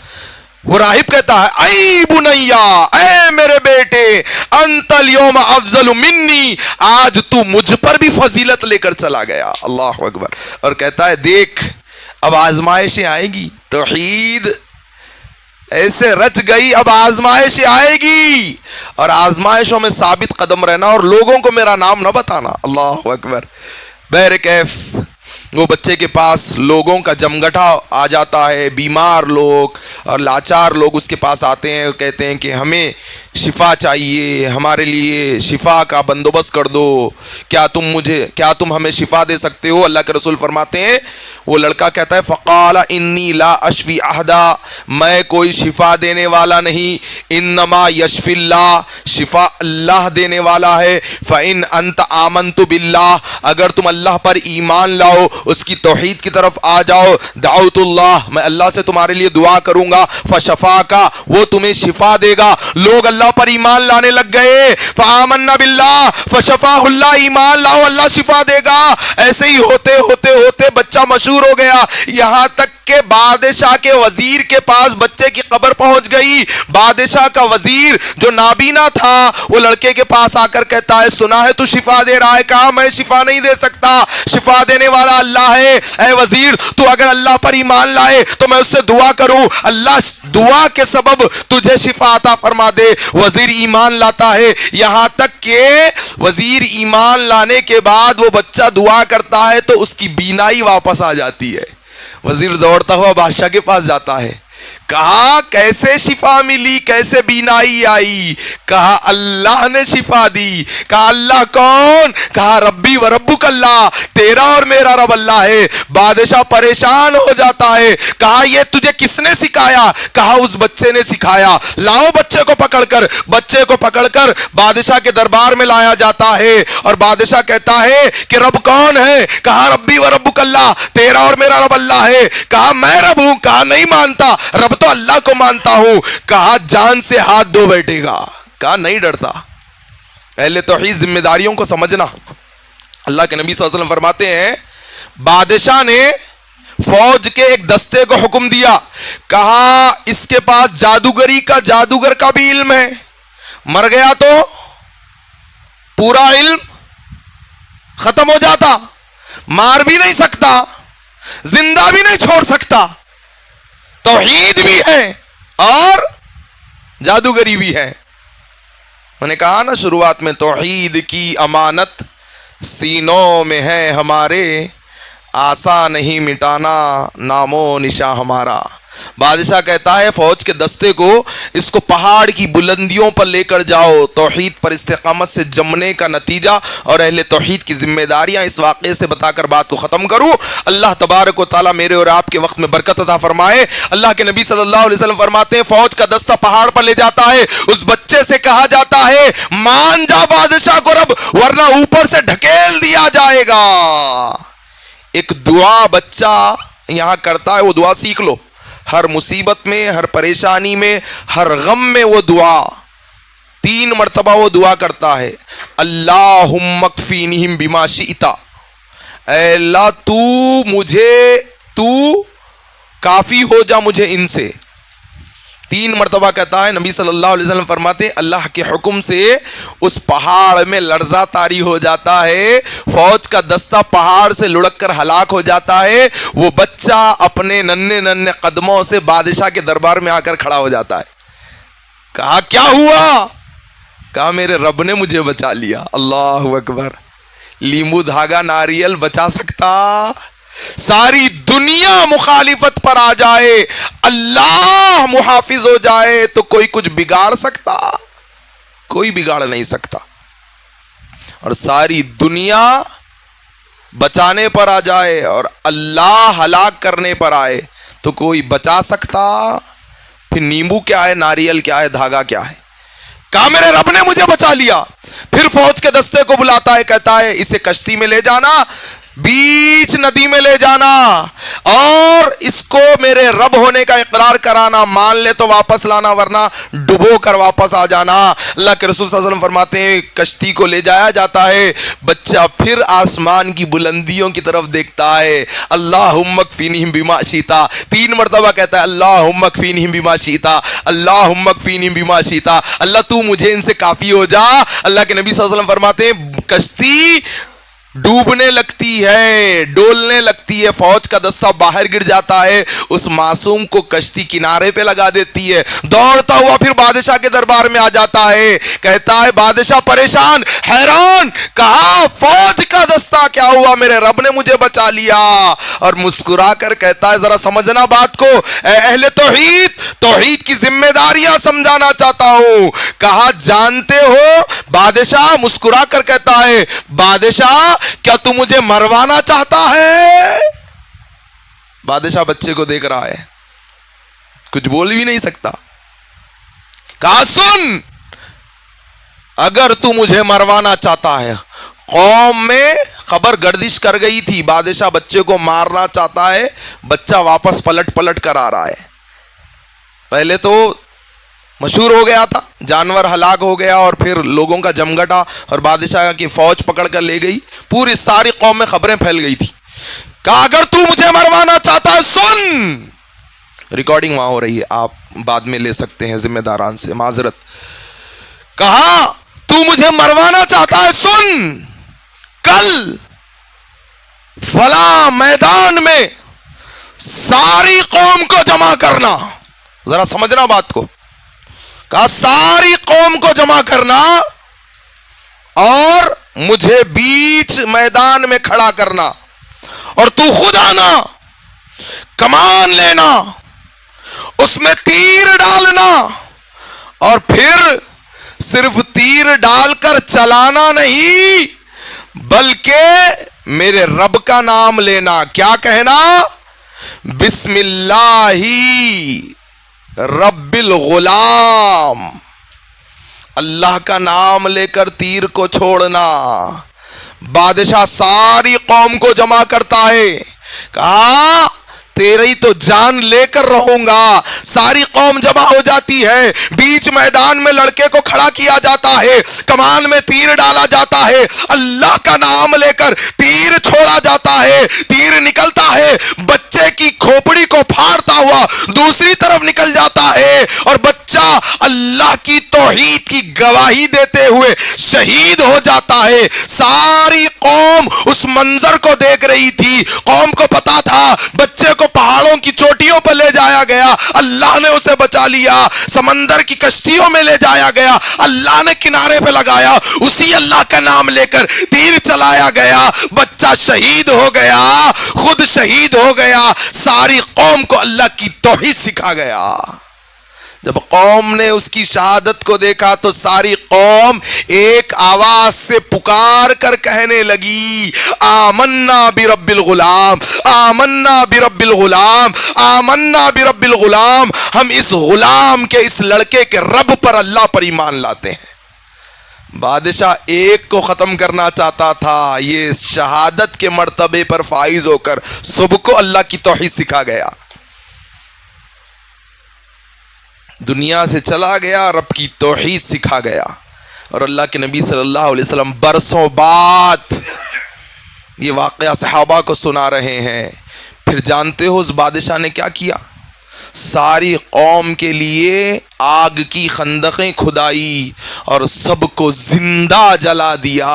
وہ راہب کہتا ہے, اے بنیا, اے میرے بیٹے, انت اليوم افضل منی, آج تو مجھ پر بھی فضیلت لے کر چلا گیا. اللہ اکبر. اور کہتا ہے, دیکھ اب آزمائشیں آئیں گی, توحید ایسے رچ گئی, اب آزمائشیں آئے گی, اور آزمائشوں میں ثابت قدم رہنا اور لوگوں کو میرا نام نہ بتانا. اللہ اکبر. بہرکیف وہ بچے کے پاس لوگوں کا جمگٹا آ جاتا ہے, بیمار لوگ اور لاچار لوگ اس کے پاس آتے ہیں اور کہتے ہیں کہ ہمیں شفا چاہیے، ہمارے لیے شفا کا بندوبست کر دو، کیا تم ہمیں شفا دے سکتے ہو؟ اللہ کے رسول فرماتے ہیں، وہ لڑکا کہتا ہے فقال انی لا اشفی احدا، میں کوئی شفا دینے والا نہیں، انما یشفی اللہ، شفا اللہ دینے والا ہے، فإن انت آمنت باللہ، اگر تم اللہ پر ایمان لاؤ، اس کی توحید کی طرف آ جاؤ، دعوت اللہ، میں اللہ سے تمہارے لیے دعا کروں گا، فشفاک، وہ تمہیں شفا دے گا۔ لوگ اللہ پر ایمان لانے لگ گئے، فآمنا باللہ فشفاہ اللہ، ایمان لاؤ اللہ شفا دے گا۔ ایسے ہی ہوتے ہوتے ہوتے بچہ مشہور ہو گیا، یہاں تک کہ بادشاہ کے وزیر کے پاس بچے کی خبر پہنچ گئی۔ بادشاہ کا وزیر جو نابینا تھا وہ لڑکے کے پاس آ کر کہتا ہے سنا ہے تو شفا دے رہا ہے، کہا میں شفا نہیں دے سکتا، شفا دینے والا اللہ ہے۔ اے وزیر، تو اگر اللہ پر ایمان لائے تو میں اس سے دعا کروں، اللہ دعا کے سبب تجھے شفا عطا فرما دے۔ وزیر ایمان لاتا ہے، یہاں تک کہ وزیر ایمان لانے کے بعد وہ بچہ دعا کرتا ہے تو اس کی بینائی واپس آ جاتی ہے۔ وزیر دوڑتا ہوا بادشاہ کے پاس جاتا ہے، کہا کیسے شفا ملی، کیسے بینائی آئی؟ کہا اللہ نے شفا دی۔ کہا اللہ کون؟ کہا ربی و ربک اللہ، تیرا اور میرا رب اللہ ہے۔ بادشاہ پریشان ہو جاتا ہے، کہا یہ تجھے کس نے سکھایا؟ کہا اس بچے نے سکھایا۔ لاؤ بچے کو پکڑ کر، بچے کو پکڑ کر بادشاہ کے دربار میں لایا جاتا ہے، اور بادشاہ کہتا ہے کہ رب کون ہے؟ کہا ربی و ربک اللہ، تیرا اور میرا رب اللہ ہے۔ کہا میں رب ہوں؟ کہا نہیں مانتا، رب تو اللہ کو مانتا ہوں۔ کہا جان سے ہاتھ دھو بیٹھے گا؟ کہا نہیں ڈرتا۔ اہل توحید ذمہ داریوں کو سمجھنا۔ اللہ کے نبی صلی اللہ علیہ وسلم فرماتے ہیں بادشاہ نے فوج کے ایک دستے کو حکم دیا، کہا اس کے پاس جادوگری کا، جادوگر کا بھی علم ہے، مر گیا تو پورا علم ختم ہو جاتا، مار بھی نہیں سکتا، زندہ بھی نہیں چھوڑ سکتا، توحید بھی ہے اور جادوگری بھی ہے۔ میں نے کہا نا شروعات میں، توحید کی امانت سینوں میں ہے ہمارے، آسان نہیں مٹانا نام و نشاں ہمارا۔ بادشاہ کہتا ہے فوج کے دستے کو اس کو پہاڑ کی بلندیوں پر لے کر جاؤ، توحید پر استقامت سے جمنے کا نتیجہ اور اہل توحید کی ذمہ داریاں اس واقعے سے بتا کر بات کو ختم کروں۔ اللہ تبارک و تعالیٰ میرے اور آپ کے وقت میں برکت عطا فرمائے۔ اللہ کے نبی صلی اللہ علیہ وسلم فرماتے ہیں فوج کا دستہ پہاڑ پر لے جاتا ہے، اس بچے سے کہا جاتا ہے مان جا بادشاہ کو رب، ورنہ اوپر سے ڈھکیل دیا جائے گا۔ ایک دعا بچہ یہاں کرتا ہے، وہ دعا سیکھ لو، ہر مصیبت میں، ہر پریشانی میں، ہر غم میں وہ دعا 3 مرتبہ وہ دعا کرتا ہے، اللہم اکفینہم بما شئت، اے اللہ تو کافی ہو جا مجھے ان سے۔ 3 مرتبہ کہتا ہے۔ نبی صلی اللہ علیہ وسلم فرماتے ہیں اللہ کے حکم سے اس پہاڑ میں لرزہ طاری ہو جاتا ہے، فوج کا دستہ پہاڑ سے لڑک کر ہلاک ہو جاتا ہے، وہ بچہ اپنے ننھے ننھے قدموں سے بادشاہ کے دربار میں آ کر کھڑا ہو جاتا ہے۔ کہا کیا ہوا؟ کہا میرے رب نے مجھے بچا لیا۔ اللہ اکبر۔ لیمو دھاگا ناریل بچا سکتا؟ ساری دنیا مخالفت پر آ جائے، اللہ محافظ ہو جائے تو کوئی کچھ بگاڑ سکتا؟ کوئی بگاڑ نہیں سکتا۔ اور ساری دنیا بچانے پر آ جائے اور اللہ ہلاک کرنے پر آئے تو کوئی بچا سکتا؟ پھر نیمبو کیا ہے، ناریل کیا ہے، دھاگا کیا ہے؟ کہا میرے رب نے مجھے بچا لیا۔ پھر فوج کے دستے کو بلاتا ہے، کہتا ہے اسے کشتی میں لے جانا، بیچ ندی میں لے جانا، اور اس کو میرے رب ہونے کا اقرار کرانا، مان لے تو واپس لانا ورنہ ڈبو کر واپس آ جانا۔ اللہ کے رسول صلی اللہ علیہ وسلم فرماتے ہیں کشتی کو لے جایا جاتا ہے، بچہ پھر آسمان کی بلندیوں کی طرف دیکھتا ہے، اللہم اکفینہم بما شئت، 3 مرتبہ کہتا ہے اللہم اکفینہم بما شئت، اللہم اکفینہم بما شئت، اللہ تو مجھے ان سے کافی ہو جا۔ اللہ کے نبی صلی اللہ علیہ وسلم فرماتے ہیں کشتی ڈوبنے لگتی ہے، ڈولنے لگتی ہے، فوج کا دستہ باہر گر جاتا ہے، اس معصوم کو کشتی کنارے پہ لگا دیتی ہے، دوڑتا ہوا پھر بادشاہ کے دربار میں آ جاتا ہے، کہتا ہے بادشاہ پریشان حیران، کہا فوج کا دستہ کیا ہوا, میرے رب نے مجھے بچا لیا. اور مسکرا کر کہتا ہے ذرا سمجھنا بات کو اے اہل توحید, توحید کی ذمہ داریاں سمجھانا چاہتا ہوں. کہا جانتے ہو بادشاہ, مسکرا کر کہتا ہے بادشاہ کیا تو مجھے مروانا چاہتا ہے؟ بادشاہ بچے کو دیکھ رہا ہے, کچھ بول بھی نہیں سکتا. کہا سن, اگر تو مجھے مروانا چاہتا ہے, قوم میں خبر گردش کر گئی تھی بادشاہ بچے کو مارنا چاہتا ہے, بچہ واپس پلٹ کر آ رہا ہے. پہلے تو مشہور ہو گیا تھا, جانور ہلاک ہو گیا اور پھر لوگوں کا جمگٹا اور بادشاہ کی فوج پکڑ کر لے گئی, پوری ساری قوم میں خبریں پھیل گئی تھی. کہا اگر تو مجھے مروانا چاہتا ہے سن, ریکارڈنگ وہاں ہو رہی ہے, آپ بعد میں لے سکتے ہیں ذمہ داران سے معذرت. کہا تو مجھے مروانا چاہتا ہے سن, کل فلاں میدان میں ساری قوم کو جمع کرنا. ذرا سمجھنا بات کو. کہا ساری قوم کو جمع کرنا اور مجھے بیچ میدان میں کھڑا کرنا, اور تو خود آنا, کمان لینا, اس میں تیر ڈالنا, اور پھر صرف تیر ڈال کر چلانا نہیں بلکہ میرے رب کا نام لینا. کیا کہنا؟ بسم اللہ رب الغلام, اللہ کا نام لے کر تیر کو چھوڑنا. بادشاہ ساری قوم کو جمع کرتا ہے. کہا تیری تو جان لے کر رہوں گا. ساری قوم جمع ہو جاتی ہے, بیچ میدان میں لڑکے کو کھڑا کیا جاتا ہے, کمان میں تیر ڈالا جاتا ہے, اللہ کا نام لے کر تیر چھوڑا جاتا ہے, تیر نکلتا ہے, بچے کی کھوپڑی کو پھاڑتا ہوا دوسری طرف نکل جاتا ہے, اور بچہ اللہ کی توحید کی گواہی دیتے ہوئے شہید ہو جاتا ہے. ساری قوم اس منظر کو دیکھ رہی تھی. قوم کو پتا تھا بچے کو پہاڑوں کی چوٹیوں پر لے جایا گیا, اللہ نے اسے بچا لیا. سمندر کی کشتیوں میں لے جایا گیا, اللہ نے کنارے پہ لگایا, اسی اللہ کا نام لے کر تیر چلایا گیا, بچہ شہید ہو گیا, خود شہید ہو گیا, ساری قوم کو اللہ کی توحید سکھا گیا. جب قوم نے اس کی شہادت کو دیکھا تو ساری قوم ایک آواز سے پکار کر کہنے لگی آمنا برب الغلام, آمنا برب الغلام, آمنا برب الغلام. ہم اس غلام کے, اس لڑکے کے رب پر, اللہ پر ایمان لاتے ہیں. بادشاہ ایک کو ختم کرنا چاہتا تھا, یہ شہادت کے مرتبے پر فائز ہو کر سب کو اللہ کی توحید سکھا گیا. دنیا سے چلا گیا, رب کی توحید سکھا گیا. اور اللہ کے نبی صلی اللہ علیہ وسلم برسوں بعد یہ واقعہ صحابہ کو سنا رہے ہیں. پھر جانتے ہو اس بادشاہ نے کیا کیا؟ ساری قوم کے لیے آگ کی خندقیں کھدائی اور سب کو زندہ جلا دیا.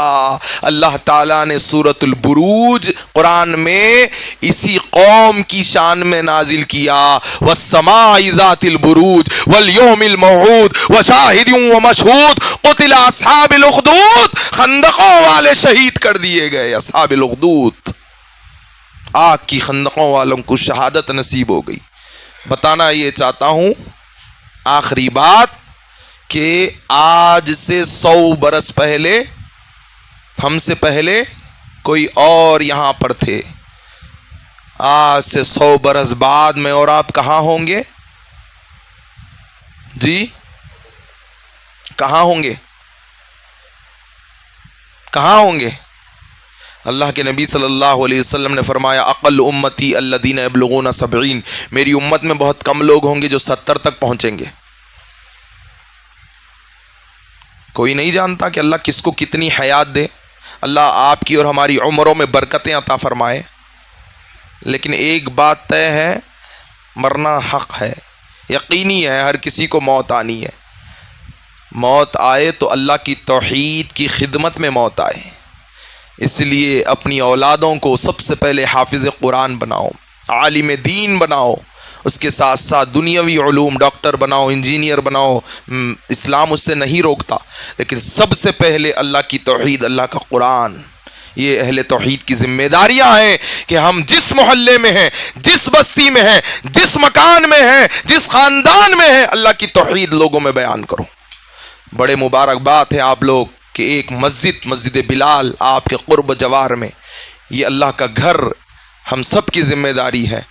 اللہ تعالیٰ نے سورۃ البروج قرآن میں اسی قوم کی شان میں نازل کیا, والسماء ذات البروج والیوم الموعود وشاہد ومشہود قتل اصحاب الاخدود. خندقوں والے شہید کر دیے گئے, اصحاب الاخدود, آگ کی خندقوں والوں کو شہادت نصیب ہو گئی. بتانا یہ چاہتا ہوں آخری بات کہ آج سے 100 برس پہلے, ہم سے پہلے کوئی اور یہاں پر تھے. آج سے 100 برس بعد میں اور آپ کہاں ہوں گے؟ جی کہاں ہوں گے؟ کہاں ہوں گے؟ اللہ کے نبی صلی اللہ علیہ وسلم نے فرمایا اقل امتی الذین یبلغون 70, میری امت میں بہت کم لوگ ہوں گے جو 70 تک پہنچیں گے. کوئی نہیں جانتا کہ اللہ کس کو کتنی حیات دے. اللہ آپ کی اور ہماری عمروں میں برکتیں عطا فرمائے. لیکن ایک بات طے ہے, مرنا حق ہے, یقینی ہے, ہر کسی کو موت آنی ہے. موت آئے تو اللہ کی توحید کی خدمت میں موت آئے. اس لیے اپنی اولادوں کو سب سے پہلے حافظ قرآن بناؤ, عالم دین بناؤ, اس کے ساتھ ساتھ دنیاوی علوم, ڈاکٹر بناؤ, انجینئر بناؤ. اسلام اس سے نہیں روکتا, لیکن سب سے پہلے اللہ کی توحید, اللہ کا قرآن, یہ اہل توحید کی ذمہ داریاں ہیں کہ ہم جس محلے میں ہیں، جس بستی میں ہیں، جس مکان میں ہیں، جس خاندان میں ہیں، اللہ کی توحید لوگوں میں بیان کرو۔ بڑے مبارک بات ہے آپ لوگ کہ ایک مسجد بلال آپ کے قرب جوار میں، یہ اللہ کا گھر ہم سب کی ذمہ داری ہے،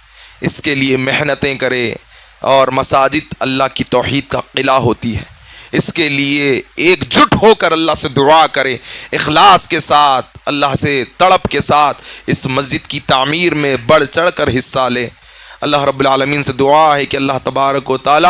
اس کے لیے محنتیں کرے، اور مساجد اللہ کی توحید کا قلعہ ہوتی ہے، اس کے لیے ایک جٹ ہو کر اللہ سے دعا کرے، اخلاص کے ساتھ، اللہ سے تڑپ کے ساتھ اس مسجد کی تعمیر میں بڑھ چڑھ کر حصہ لے۔ اللہ رب العالمین سے دعا ہے کہ اللہ تبارک و تعالی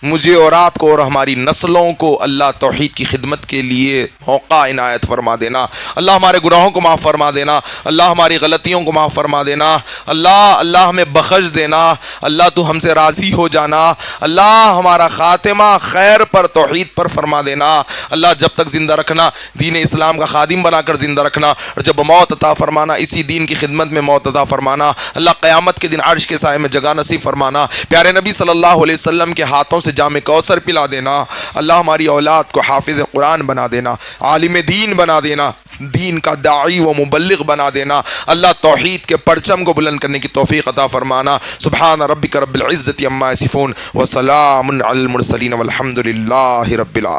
مجھے اور آپ کو اور ہماری نسلوں کو اللہ توحید کی خدمت کے لیے موقع عنایت فرما دینا۔ اللہ ہمارے گناہوں کو معاف فرما دینا، اللہ ہماری غلطیوں کو معاف فرما دینا، اللہ ہمیں بخش دینا، اللہ تو ہم سے راضی ہو جانا، اللہ ہمارا خاتمہ خیر پر توحید پر فرما دینا، اللہ جب تک زندہ رکھنا دین اسلام کا خادم بنا کر زندہ رکھنا، اور جب موت عطا فرمانا اسی دین کی خدمت میں موت عطا فرمانا، اللہ قیامت کے دن عرش کے سائے میں جگہ نصیب فرمانا، پیارے نبی صلی اللہ علیہ وسلم کے ہاتھوں سے جام کوثر پلا دینا، اللہ ہماری اولاد کو حافظ قرآن بنا دینا، عالم دین بنا دینا، دین کا داعی و مبلغ بنا دینا، اللہ توحید کے پرچم کو بلند کرنے کی توفیق عطا فرمانا۔ سبحان ربک رب العزت عما یصفون وسلام علی المرسلین والحمد للہ رب العالمین۔